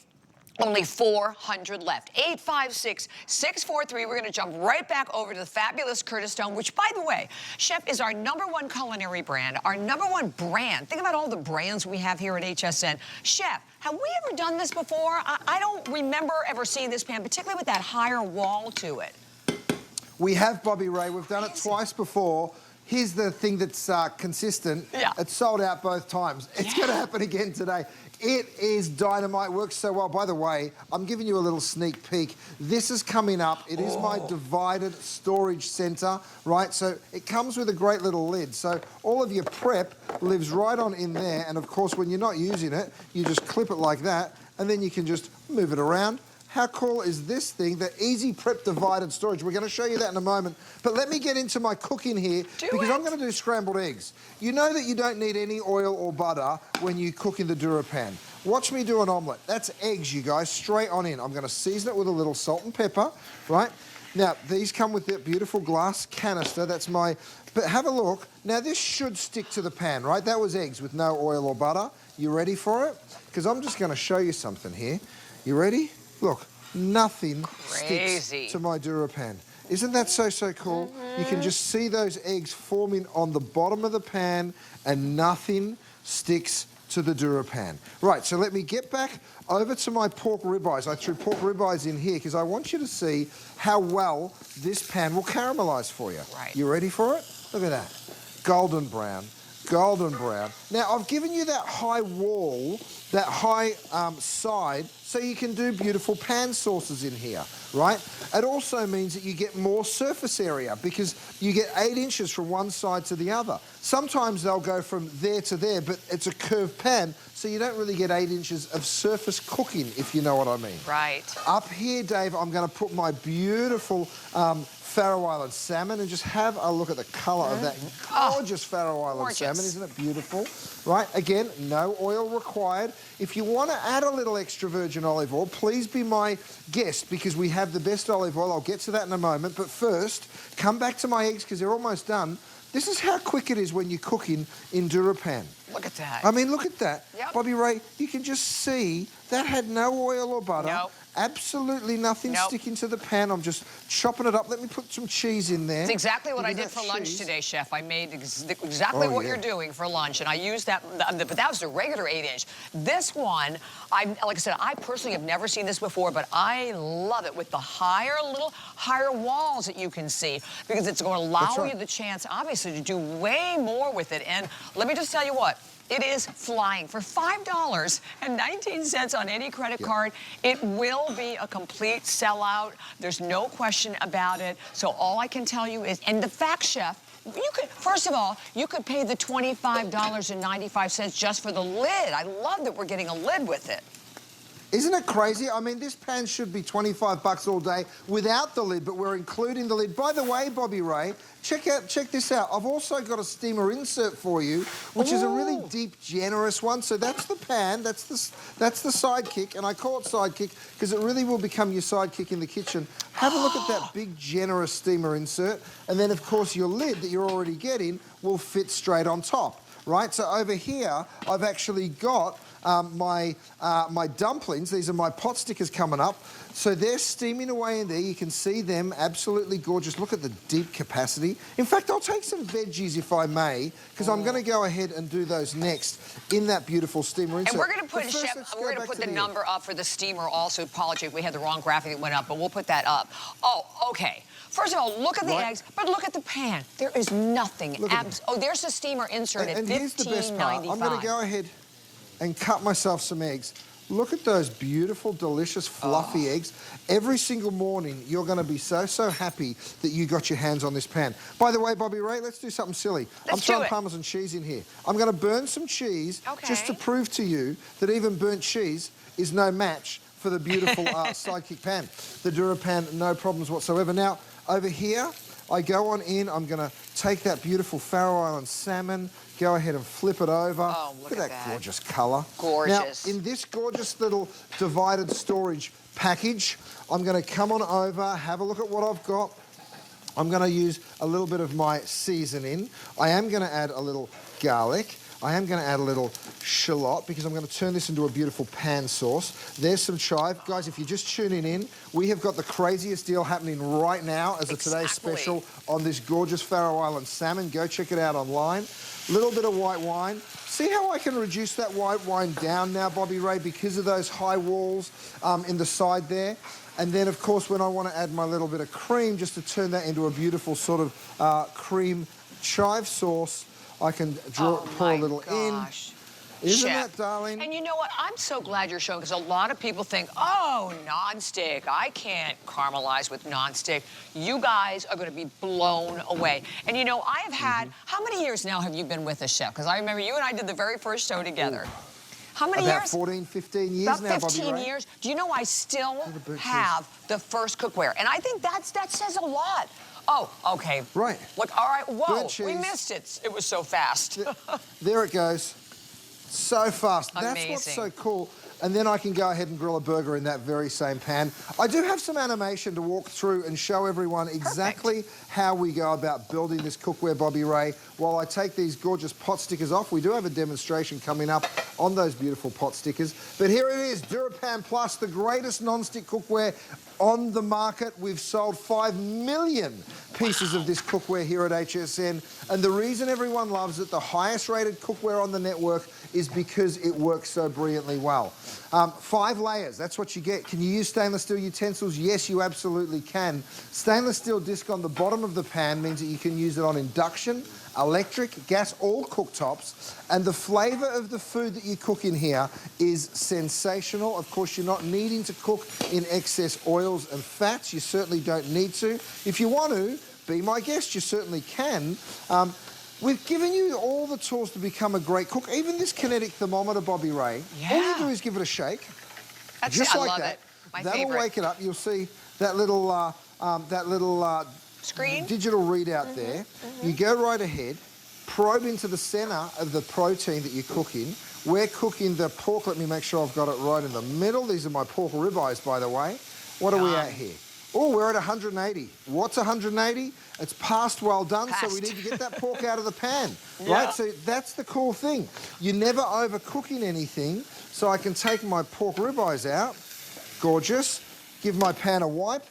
only 400 left. 856-643. We're going to jump right back over to the fabulous Curtis Stone, which, by the way, Chef, is our #1 culinary brand, our #1 brand. Think about all the brands we have here at HSN. Chef, have we ever done this before? I don't remember ever seeing this pan, particularly with that higher wall to it.
We have, Bobby Ray. We've done it twice before. Here's the thing that's consistent.
Yeah.
It's sold out both times. It's going to happen again today. It is dynamite. Works so well. By the way, I'm giving you a little sneak peek. This is coming up. It is my divided storage center, right? So it comes with a great little lid. So all of your prep lives right on in there. And of course, when you're not using it, you just clip it like that, and then you can just move it around. How cool is this thing? The Easy Prep Divided Storage. We're going to show you that in a moment. But let me get into my cooking here because I'm going to do scrambled eggs. You know that you don't need any oil or butter when you cook in the DuraPan. Watch me do an omelette. That's eggs, you guys, straight on in. I'm going to season it with a little salt and pepper, right? Now, these come with that beautiful glass canister. That's my... But have a look. Now, this should stick to the pan, right? That was eggs with no oil or butter. You ready for it? Because I'm just going to show you something here. You ready? Look, nothing sticks to my DuraPan. Isn't that so cool? You can just see those eggs forming on the bottom of the pan and nothing sticks to the DuraPan. Right, so let me get back over to my pork ribeyes. I threw pork ribeyes in here because I want you to see how well this pan will caramelize for you.
Right.
You ready for it? Look at that. Golden brown. Golden brown. Now, I've given you that high wall, that high side, so you can do beautiful pan sauces in here, right? It also means that you get more surface area because you get 8 inches from one side to the other. Sometimes they'll go from there to there, but it's a curved pan, so you don't really get 8 inches of surface cooking, if you know what I mean.
Right.
Up here, Dave, I'm going to put my beautiful Faroe Island salmon and just have a look at the colour of that gorgeous Faroe Island salmon. Isn't it beautiful? Right, again, no oil required. If you want to add a little extra virgin olive oil, please be my guest because we have the best olive oil. I'll get to that in a moment. But first, come back to my eggs because they're almost done. This is how quick it is when you're cooking in DuraPan.
Look at that.
I mean, look at that.
Yep.
Bobby Ray, you can just see that had no oil or butter.
Nope.
Absolutely nothing sticking to the pan. I'm just chopping it up. Let me put some cheese in there.
It's exactly what I did for lunch today, Chef. I made exactly what you're doing for lunch, and I used that, but that was the regular 8-inch. This one, like I said, I personally have never seen this before, but I love it with the little higher walls that you can see because it's going to allow you the chance, obviously, to do way more with it. And let me just tell you what. It is flying. For $5.19 on any credit card, it will be a complete sellout. There's no question about it. So all I can tell you is, and the fact, Chef, you could, first of all, you could pay the $25.95 just for the lid. I love that we're getting a lid with it.
Isn't it crazy? I mean, this pan should be 25 bucks all day without the lid, but we're including the lid. By the way, Bobby Ray, check this out. I've also got a steamer insert for you, which is a really deep, generous one. So that's the pan, that's the sidekick, and I call it sidekick because it really will become your sidekick in the kitchen. Have a look at that big, generous steamer insert, and then, of course, your lid that you're already getting will fit straight on top, right? So over here, I've actually got my dumplings. These are my pot stickers coming up. So they're steaming away in there. You can see them, absolutely gorgeous. Look at the deep capacity. In fact, I'll take some veggies if I may, because I'm going to go ahead and do those next in that beautiful steamer insert.
And we're going to put, Chef, we're going to put the number up for the steamer also. Apologies, we had the wrong graphic that went up, but we'll put that up. Oh, okay. First of all, look at the eggs, but look at the pan. There is nothing. Oh, there's the steamer insert at $15.95.
Here's the best part. I'm going to go ahead and cut myself some eggs. Look at those beautiful, delicious, fluffy eggs. Every single morning, you're going to be so happy that you got your hands on this pan. By the way, Bobby Ray, let's do something silly. I'm throwing Parmesan cheese in here. I'm going to burn some cheese just to prove to you that even burnt cheese is no match for the beautiful Sidekick pan. The DuraPan, no problems whatsoever. Now, over here, I go on in. I'm going to take that beautiful Faroe Island salmon, go ahead and flip it over.
Oh, look at
that gorgeous colour.
Gorgeous.
Now, in this gorgeous little divided storage package, I'm going to come on over, have a look at what I've got. I'm going to use a little bit of my seasoning. I am going to add a little garlic. I am going to add a little shallot because I'm going to turn this into a beautiful pan sauce. There's some chive. Guys, if you're just tuning in, we have got the craziest deal happening right now as a today's special on this gorgeous Faroe Island salmon. Go check it out online. Little bit of white wine. See how I can reduce that white wine down now, Bobby Ray, because of those high walls in the side there. And then, of course, when I want to add my little bit of cream, just to turn that into a beautiful sort of cream chive sauce, I can pour a little in. Isn't that, darling?
And you know what? I'm so glad you're showing, because a lot of people think, oh, nonstick. I can't caramelize with nonstick. You guys are going to be blown away. And you know, I have had, how many years now have you been with us, Chef? Because I remember you and I did the very first show together. How many years?
About 14, 15 years now,
About 15 years. Do you know I still have the first cookware? And I think that says a lot. Oh, okay.
Right.
Look, all right, whoa, we
cheese.
missed it. It was so fast.
There it goes. So fast.
Amazing.
That's what's so cool. And then I can go ahead and grill a burger in that very same pan. I do have some animation to walk through and show everyone exactly how we go about building this cookware, Bobby Ray. While I take these gorgeous pot stickers off, we do have a demonstration coming up on those beautiful pot stickers. But here it is, DuraPan Plus, the greatest non-stick cookware on the market. We've sold 5 million pieces of this cookware here at HSN. And the reason everyone loves it, the highest rated cookware on the network, is because it works so brilliantly well. 5 layers, that's what you get. Can you use stainless steel utensils? Yes, you absolutely can. Stainless steel disc on the bottom of the pan means that you can use it on induction, electric, gas, all cooktops. And the flavour of the food that you cook in here is sensational. Of course, you're not needing to cook in excess oils and fats. You certainly don't need to. If you want to, be my guest, you certainly can. We've given you all the tools to become a great cook. Even this kinetic thermometer, Bobby Ray, all you do is give it a shake. Just like that. That'll wake it up. You'll see that little
screen
digital readout there. You go right ahead, probe into the center of the protein that you're cooking. We're cooking the pork. Let me make sure I've got it right in the middle. These are my pork ribeyes, by the way. What are we at here? Oh, we're at 180. What's 180? It's past well done, so we need to get that pork out of the pan, right? So that's the cool thing. You're never overcooking anything, so I can take my pork ribeyes out, gorgeous, give my pan a wipe,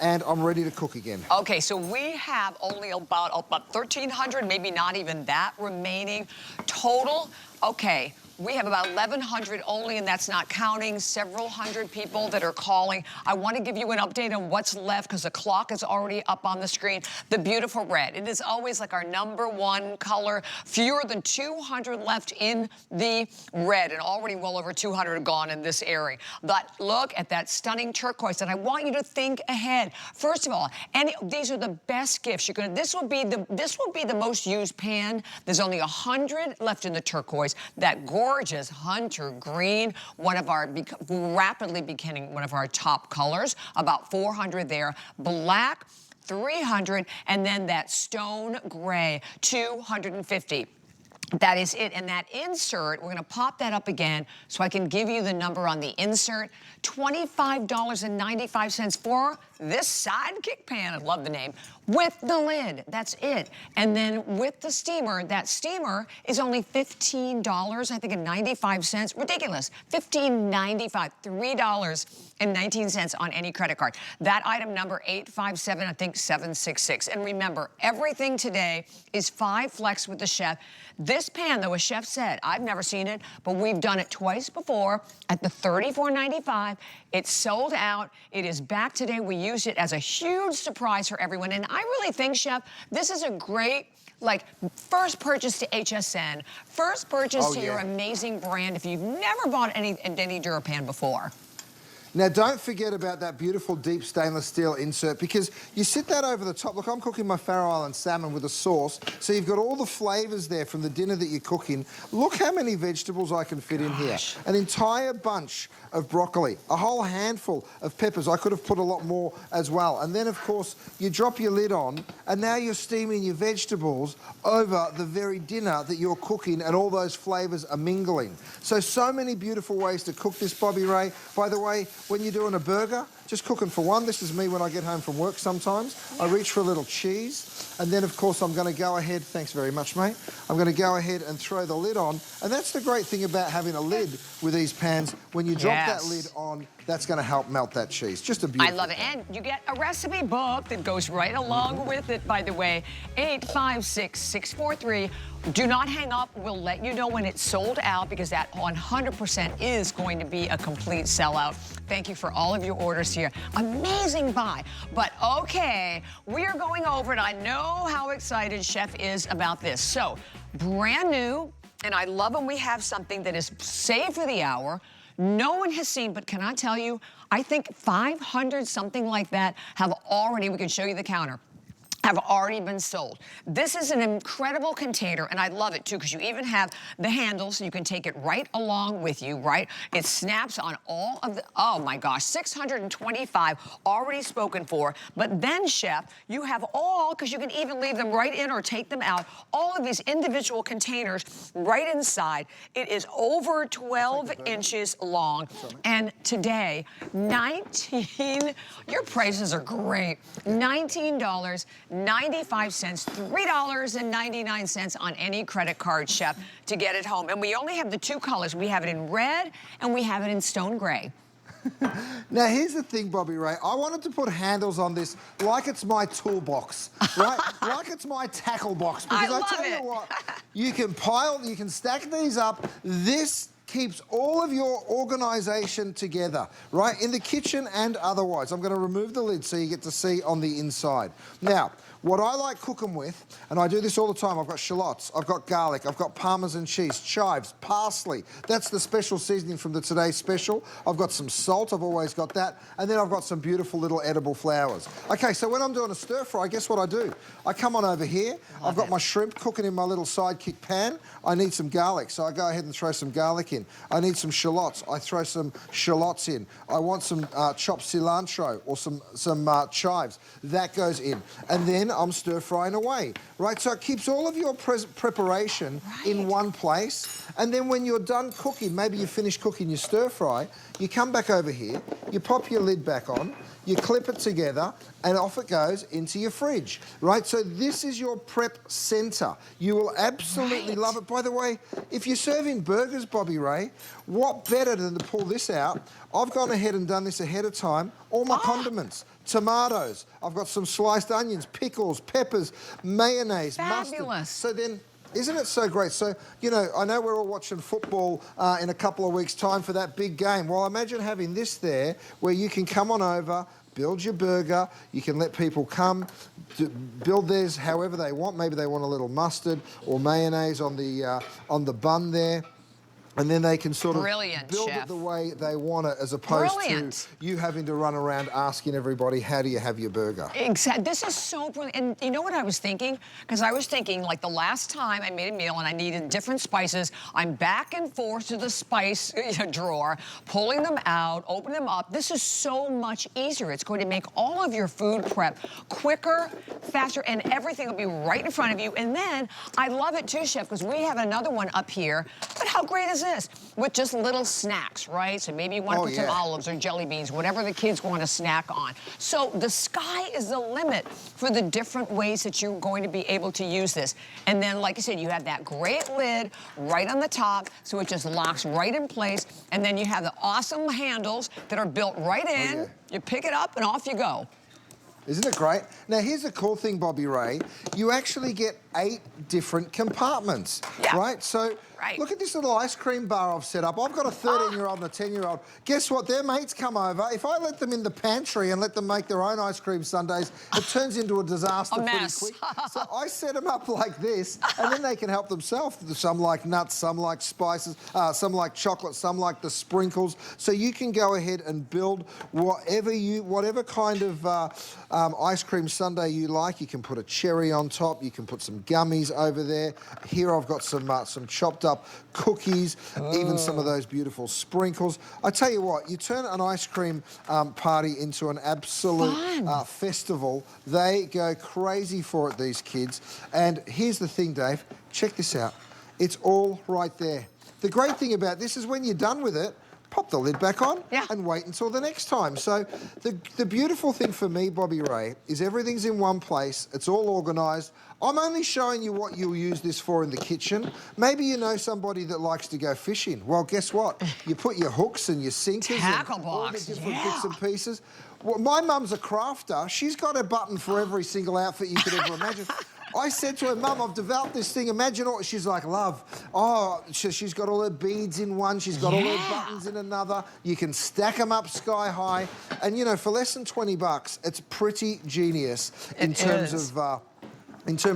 and I'm ready to cook again.
Okay, so we have only about 1,300, maybe not even that remaining total. Okay. We have about 1,100 only, and that's not counting several hundred people that are calling. I want to give you an update on what's left, because the clock is already up on the screen. The beautiful red. It is always like our #1 color. Fewer than 200 left in the red, and already well over 200 gone in this area. But look at that stunning turquoise, and I want you to think ahead. First of all, these are the best gifts you're going to. This will be the most used pan. There's only 100 left in the turquoise. That gorgeous hunter green, one of our rapidly becoming one of our top colors, about 400 there. Black, 300, and then that stone gray, 250. That is it. And that insert, we're going to pop that up again so I can give you the number on the insert. $25.95 for this Sidekick pan. I love the name. With the lid. That's it. And then with the steamer, that steamer is only $15, I think, and 95 cents. Ridiculous. $15.95. $3.19 on any credit card. That item number 857, I think 766. And remember, everything today is 5 flex with the chef. This pan, though, as Chef said, I've never seen it, but we've done it twice before at the $34.95. It's sold out. It is back today. We used it as a huge surprise for everyone. And I really think, Chef, this is a great Like, first purchase to HSN, first purchase
Oh,
to your
yeah.
amazing brand if you've never bought any DuraPan before.
Now, don't forget about that beautiful deep stainless steel insert, because you sit that over the top. Look, I'm cooking my Faroe Island salmon with a sauce, so you've got all the flavours there from the dinner that you're cooking. Look how many vegetables I can fit in here. An entire bunch of broccoli, a whole handful of peppers. I could have put a lot more as well. And then, of course, you drop your lid on, and now you're steaming your vegetables over the very dinner that you're cooking, and all those flavours are mingling. So many beautiful ways to cook this, Bobby Ray. By the way, when you're doing a burger, just cooking for one. This is me when I get home from work sometimes. I reach for a little cheese, and then, of course, I'm going to go ahead, thanks very much, mate. I'm going to go ahead and throw the lid on, and that's the great thing about having a lid with these pans. When you drop that lid on, that's going to help melt that cheese. Just a beautiful
I love it. And you get a recipe book that goes right along with it, by the way. 856-643. Do not hang up. We'll let you know when it's sold out, because that 100% is going to be a complete sellout. Thank you for all of your orders here. Amazing buy. But okay, we are going over it. I know how excited Chef is about this. So, brand new, and I love when we have something that is saved for the hour. No one has seen, but can I tell you, I think 500, something like that, have already, we can show you the counter, have already been sold. This is an incredible container, and I love it too, because you even have the handle, so you can take it right along with you, right? It snaps on all of the, oh my gosh, 625 already spoken for. But then, Chef, you have all, because you can even leave them right in or take them out, all of these individual containers right inside. It is over 12 inches long, and today, your prices are great, $19.95, $3.99 on any credit card, Chef, to get it home. And we only have the two colors. We have it in red and we have it in stone gray.
Now, here's the thing, Bobby Ray. I wanted to put handles on this like it's my toolbox, right? Like it's my tackle box. Because I tell you what, you can stack these up. This keeps all of your organisation together, right? In the kitchen and otherwise. I'm going to remove the lid so you get to see on the inside. Now, what I like cooking with, and I do this all the time, I've got shallots, I've got garlic, I've got Parmesan cheese, chives, parsley. That's the special seasoning from the Today Special. I've got some salt, I've always got that. And then I've got some beautiful little edible flowers. Okay, so when I'm doing a stir fry, guess what I do? I come on over here, I've got my shrimp cooking in my little sidekick pan. I need some garlic, so I go ahead and throw some garlic in. I need some shallots, I throw some shallots in. I want some chopped cilantro or some chives. That goes in. And then I'm stir frying away, right? So it keeps all of your preparation in one place. And then when you're done cooking, maybe you finish cooking your stir fry, you come back over here, you pop your lid back on, you clip it together, and off it goes into your fridge, right? So this is your prep center. You will absolutely love it. By the way, if you're serving burgers, Bobby Ray, what better than to pull this out? I've gone ahead and done this ahead of time. All my condiments, tomatoes, I've got some sliced onions, pickles, peppers, mayonnaise, mustard. So then, isn't it so great? So, you know, I know we're all watching football in a couple of weeks' time for that big game. Well, imagine having this there where you can come on over, build your burger, you can let people come, build theirs however they want. Maybe they want a little mustard or mayonnaise on the bun there. And then they can sort of build it the way they want it, as opposed to you having to run around asking everybody, how do you have your burger? Exactly.
This is so brilliant. And you know what I was thinking? Because I was thinking, like, the last time I made a meal and I needed different spices, I'm back and forth to the spice drawer, pulling them out, opening them up. This is so much easier. It's going to make all of your food prep quicker, faster, and everything will be right in front of you. And then I love it too, Chef, because we have another one up here. But how great is this? With just little snacks, right? So maybe you want to put some olives or jelly beans, whatever the kids want to snack on. So the sky is the limit for the different ways that you're going to be able to use this. And then, like I said, you have that great lid right on the top, so it just locks right in place. And then you have the awesome handles that are built right in. You pick it up and off you go.
Isn't it great? Now, here's the cool thing, Bobby Ray. You actually get 8 different compartments, right? So
Right.
Look at this little ice cream bar I've set up. I've got a 13-year-old and a 10-year-old. Guess what? Their mates come over. If I let them in the pantry and let them make their own ice cream sundaes, it turns into a disaster pretty quick. So I set them up like this, and then they can help themselves. Some like nuts, some like spices, some like chocolate, some like the sprinkles. So you can go ahead and build whatever kind of ice cream sundae you like. You can put a cherry on top. You can put some gummies over there. Here I've got some chopped up cookies, even some of those beautiful sprinkles. I tell you what, you turn an ice cream party into an absolute festival. They go crazy for it, these kids. And here's the thing, Dave. Check this out. It's all right there. The great thing about this is when you're done with it, pop the lid back on and wait until the next time. So the beautiful thing for me, Bobby Ray, is everything's in one place. It's all organised. I'm only showing you what you'll use this for in the kitchen. Maybe you know somebody that likes to go fishing. Well, guess what? You put your hooks and your sinkers
Tackle
and all the
box,
different bits and pieces. Well, my mum's a crafter. She's got a button for every single outfit you could ever imagine. I said to her, Mum, I've developed this thing. Imagine all... She's like, love. Oh, she's got all her beads in one. She's got all her buttons in another. You can stack them up sky high. And, you know, for less than $20, it's pretty genius in terms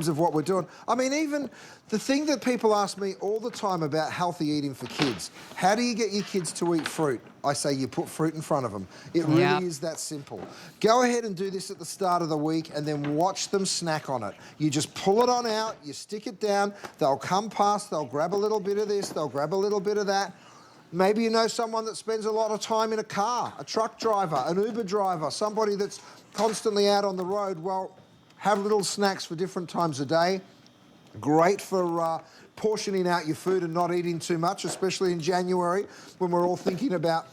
of what we're doing. I mean, even the thing that people ask me all the time about healthy eating for kids, how do you get your kids to eat fruit? I say you put fruit in front of them. It really is that simple. Go ahead and do this at the start of the week and then watch them snack on it. You just pull it on out, you stick it down, they'll come past, they'll grab a little bit of this, they'll grab a little bit of that. Maybe you know someone that spends a lot of time in a car, a truck driver, an Uber driver, somebody that's constantly out on the road. Well, have little snacks for different times of day. Great for portioning out your food and not eating too much, especially in January when we're all thinking about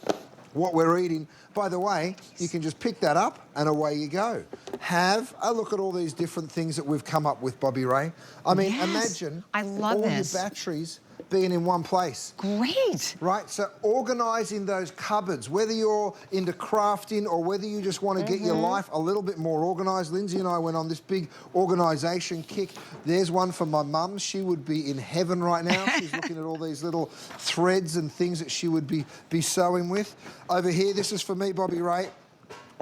what we're eating. By the way, you can just pick that up and away you go. Have a look at all these different things that we've come up with, Bobby Ray. I mean, imagine all your batteries being in one place.
Great.
Right, so organising those cupboards, whether you're into crafting or whether you just want to get your life a little bit more organised. Lindsay and I went on this big organisation kick. There's one for my mum. She would be in heaven right now. She's looking at all these little threads and things that she would be sewing with. Over here, this is for me, Bobby Ray.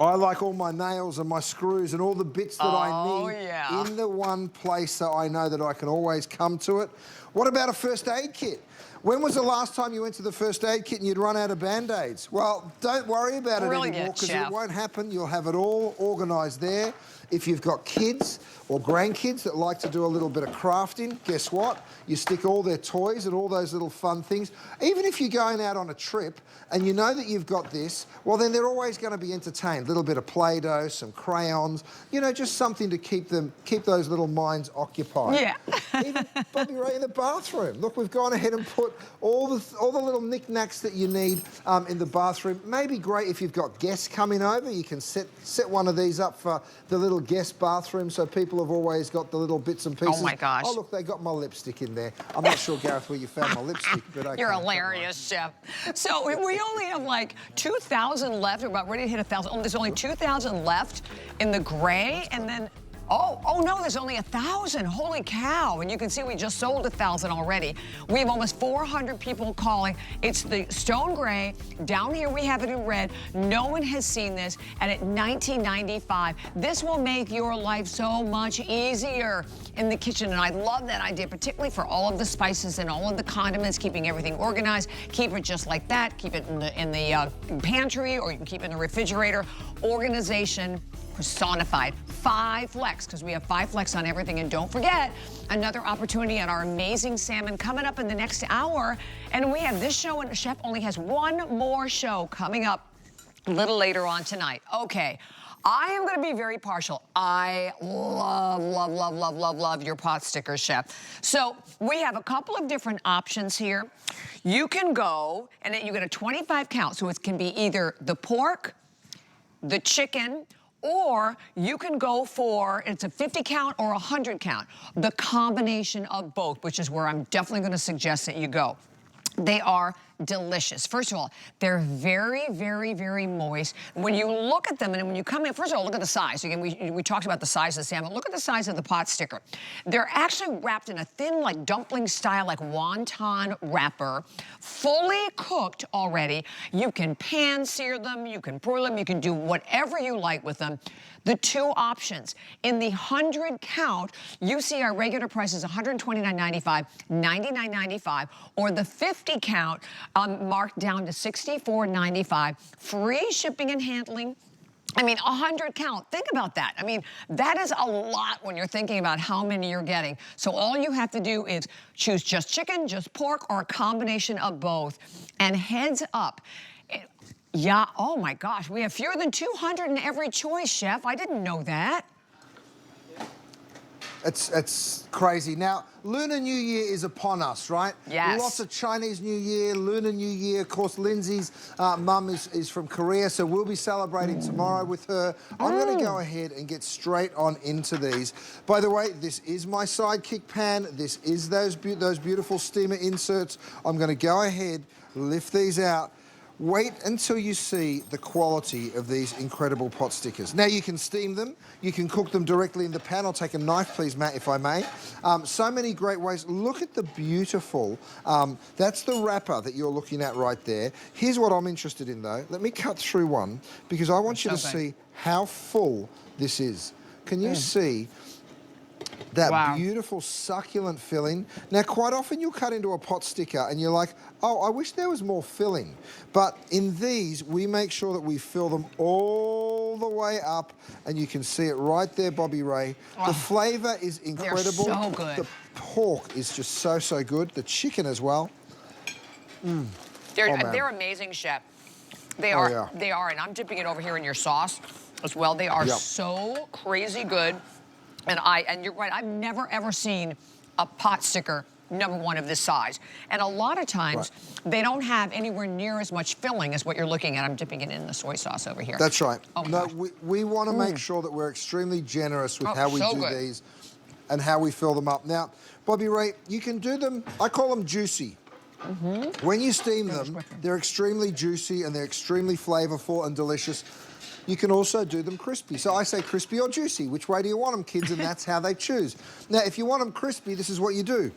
I like all my nails and my screws and all the bits that I need in the one place so I know that I can always come to it. What about a first aid kit? When was the last time you went to the first aid kit and you'd run out of Band-Aids? Well, don't worry about it anymore because it won't happen. You'll have it all organised there. If you've got kids or grandkids that like to do a little bit of crafting, guess what? You stick all their toys and all those little fun things. Even if you're going out on a trip and you know that you've got this, well, then they're always going to be entertained. A little bit of Play-Doh, some crayons, you know, just something to keep those little minds occupied.
Yeah.
Even, Bobby Ray, in the bathroom. Look, we've gone ahead and put all the little knickknacks that you need in the bathroom. Maybe great if you've got guests coming over. You can set one of these up for the little guest bathroom so people have always got the little bits and pieces.
Oh, my gosh.
Oh, look, they got my lipstick in there. I'm not sure, Gareth, where you found my lipstick, but okay.
You're hilarious, Chef. So we only have like 2,000 left. We're about ready to hit 1,000. Oh, there's only 2,000 left in the gray, and then oh no, there's only 1,000. Holy cow. And you can see we just sold 1,000 already. We have almost 400 people calling. It's the stone gray. Down here we have it in red. No one has seen this. And at $19.95, this will make your life so much easier in the kitchen. And I love that idea, particularly for all of the spices and all of the condiments, keeping everything organized. Keep it just like that. Keep it in the pantry, or you can keep it in the refrigerator. Organization personified. 5 flex, because we have 5 flex on everything. And don't forget, another opportunity on our amazing salmon coming up in the next hour. And we have this show, and Chef only has one more show coming up a little later on tonight. Okay, I am going to be very partial. I love your pot stickers, Chef. So we have a couple of different options here. You can go, and you get a 25 count, so it can be either the pork, the chicken, or you can go for, it's a 50 count or a 100 count. The combination of both, which is where I'm definitely going to suggest that you go. They are delicious. First of all, they're very, very, very moist. When you look at them and when you come in, first of all, look at the size. Again, we talked about the size of the salmon. Look at the size of the pot sticker. They're actually wrapped in a thin, like dumpling style, like wonton wrapper, fully cooked already. You can pan sear them, you can broil them, you can do whatever you like with them. The two options. In the 100 count, you see our regular price is $129.95, $99.95, or the 50 count marked down to $64.95. Free shipping and handling. I mean, 100 count, think about that. I mean, that is a lot when you're thinking about how many you're getting. So all you have to do is choose just chicken, just pork, or a combination of both. And heads up. Yeah, oh my gosh, we have fewer than 200 in every choice, Chef. I didn't know that.
It's crazy. Now, Lunar New Year is upon us, right?
Yes.
Lots of Chinese New Year, Lunar New Year. Of course, Lindsay's mum is from Korea, so we'll be celebrating tomorrow with her. I'm going to go ahead and get straight on into these. By the way, this is my sidekick pan. This is those beautiful steamer inserts. I'm going to go ahead, lift these out. Wait until you see the quality of these incredible pot stickers. Now, you can steam them. You can cook them directly in the pan. I'll take a knife, please, Matt, if I may. So many great ways. Look at the beautiful, that's the wrapper that you're looking at right there. Here's what I'm interested in, though. Let me cut through one, because I want you to see how full this is. Can you see that beautiful succulent filling? Now, quite often you'll cut into a pot sticker and you're like, oh, I wish there was more filling. But in these, we make sure that we fill them all the way up, and you can see it right there, Bobby Ray. The flavor is incredible.
They're so good.
The pork is just so, so good. The chicken as well.
They're amazing, Chef. They are, they are, and I'm dipping it over here in your sauce as well. They are so crazy good. And you're right, I've never ever seen a pot sticker #1 of this size. And a lot of times, they don't have anywhere near as much filling as what you're looking at. I'm dipping it in the soy sauce over here.
That's right.
Oh,
no, we want to make sure that we're extremely generous with how we do these and how we fill them up. Now, Bobby Ray, you can do them, I call them juicy. When you steam them, they're extremely juicy and they're extremely flavorful and delicious. You can also do them crispy. So I say crispy or juicy. Which way do you want them, kids? And that's how they choose. Now, if you want them crispy, this is what you do.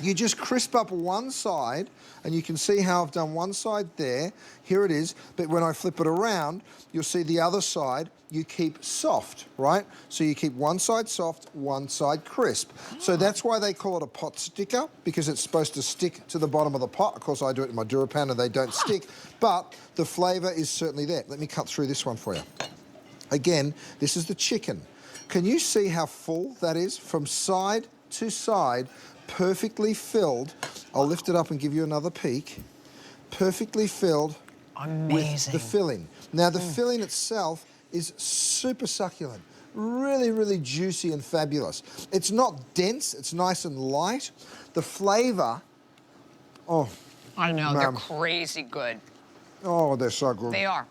You just crisp up one side, and you can see how I've done one side there. Here it is. But when I flip it around, you'll see the other side you keep soft, right? So you keep one side soft, one side crisp. So that's why they call it a pot sticker, because it's supposed to stick to the bottom of the pot. Of course, I do it in my DuraPan and they don't stick, but the flavor is certainly there. Let me cut through this one for you. Again, this is the chicken. Can you see how full that is from side to side, perfectly filled? I'll lift it up and give you another peek. Perfectly filled with the filling. Now, the filling itself is super succulent, really, really juicy and fabulous. It's not dense, it's nice and light. The flavor,
I know, they're crazy good.
Oh, they're so good.
They are.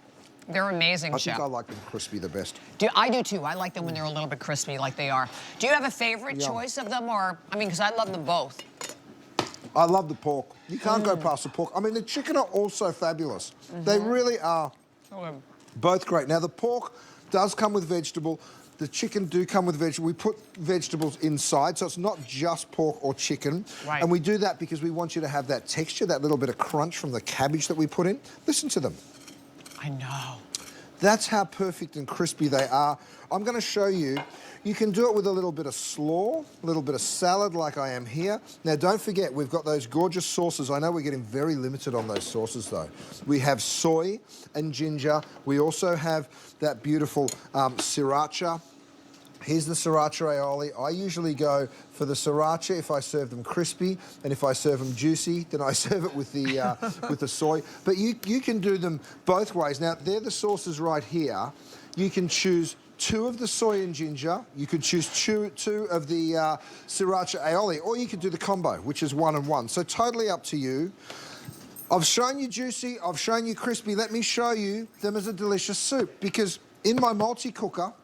They're amazing, Chef.
I think I like them crispy the best.
I do too. I like them when they're a little bit crispy like they are. Do you have a favorite choice of them, or, I mean, because I love them both.
I love the pork. You can't go past the pork. I mean, the chicken are also fabulous. They really are. Both great. Now, the pork does come with vegetable. The chicken do come with vegetable. We put vegetables inside, so it's not just pork or chicken.
Right.
And we do that because we want you to have that texture, that little bit of crunch from the cabbage that we put in. Listen to them.
I know.
That's how perfect and crispy they are. I'm going to show you. You can do it with a little bit of slaw, a little bit of salad like I am here. Now, don't forget, we've got those gorgeous sauces. I know we're getting very limited on those sauces, though. We have soy and ginger. We also have that beautiful sriracha. Here's the sriracha aioli. I usually go for the sriracha if I serve them crispy, and if I serve them juicy, then I serve it with the with the soy. But you can do them both ways. Now, they're the sauces right here. You can choose 2 of the soy and ginger. You could choose 2 of the sriracha aioli, or you could do the combo, which is 1 and 1. So totally up to you. I've shown you juicy. I've shown you crispy. Let me show you them as a delicious soup, because in my multi-cooker,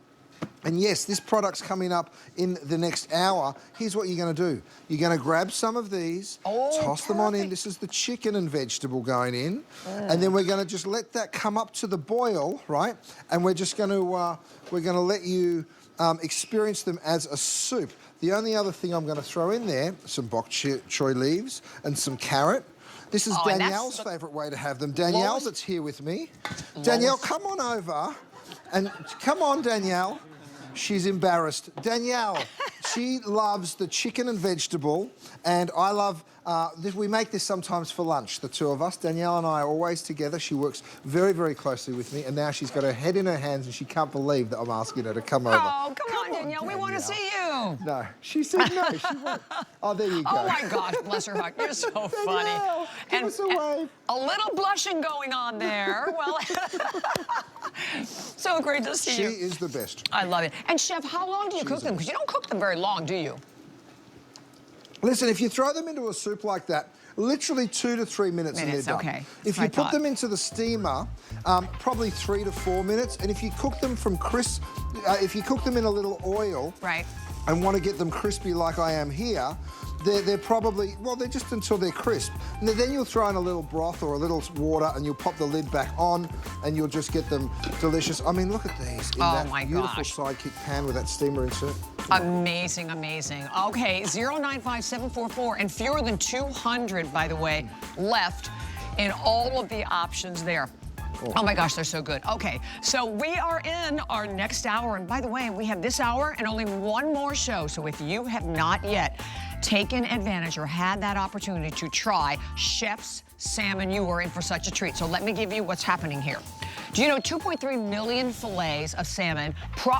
And yes, this product's coming up in the next hour. Here's what you're going to do. You're going to grab some of these, toss them on in. This is the chicken and vegetable going in. And then we're going to just let that come up to the boil, right? And we're just going to, let you experience them as a soup. The only other thing I'm going to throw in there, some bok choy leaves and some carrot. This is Danielle's favourite way to have them. Danielle, that's here with me. Danielle, come on over. And come on, Danielle. She's embarrassed. Danielle, she loves the chicken and vegetable, and I love this. We make this sometimes for lunch, the two of us. Danielle and I are always together. She works very, very closely with me, and now she's got her head in her hands, and she can't believe that I'm asking her to come over.
Oh, come on, Danielle. We want to see you.
No, she said no. She won't. Oh, there you go.
Oh, my gosh. Bless her heart. You're so funny.
Danielle, give us a wave.
A little blushing going on there. Well, so great to see you.
She is the best.
I love it. And, Chef, how long do you cook them? Because you don't cook them very long, do you?
Listen, if you throw them into a soup like that, literally 2 to 3 minutes and they're done.
Okay.
If you put them into the steamer, probably 3 to 4 minutes. And if you cook them from crisp, if you cook them in a little oil,
right,
and want to get them crispy like I am here, they're probably, well, they're just until they're crisp. And then you'll throw in a little broth or a little water and you'll pop the lid back on and you'll just get them delicious. I mean, look at these in that beautiful sidekick pan with that steamer insert.
Amazing, amazing. Okay, 095744, and fewer than 200, by the way, left in all of the options there. Oh my gosh, they're so good. Okay, so we are in our next hour, and by the way, we have this hour and only one more show, so if you have not yet taken advantage or had that opportunity to try Chef's salmon, you are in for such a treat. So let me give you what's happening here. Do you know 2.3 million fillets of salmon before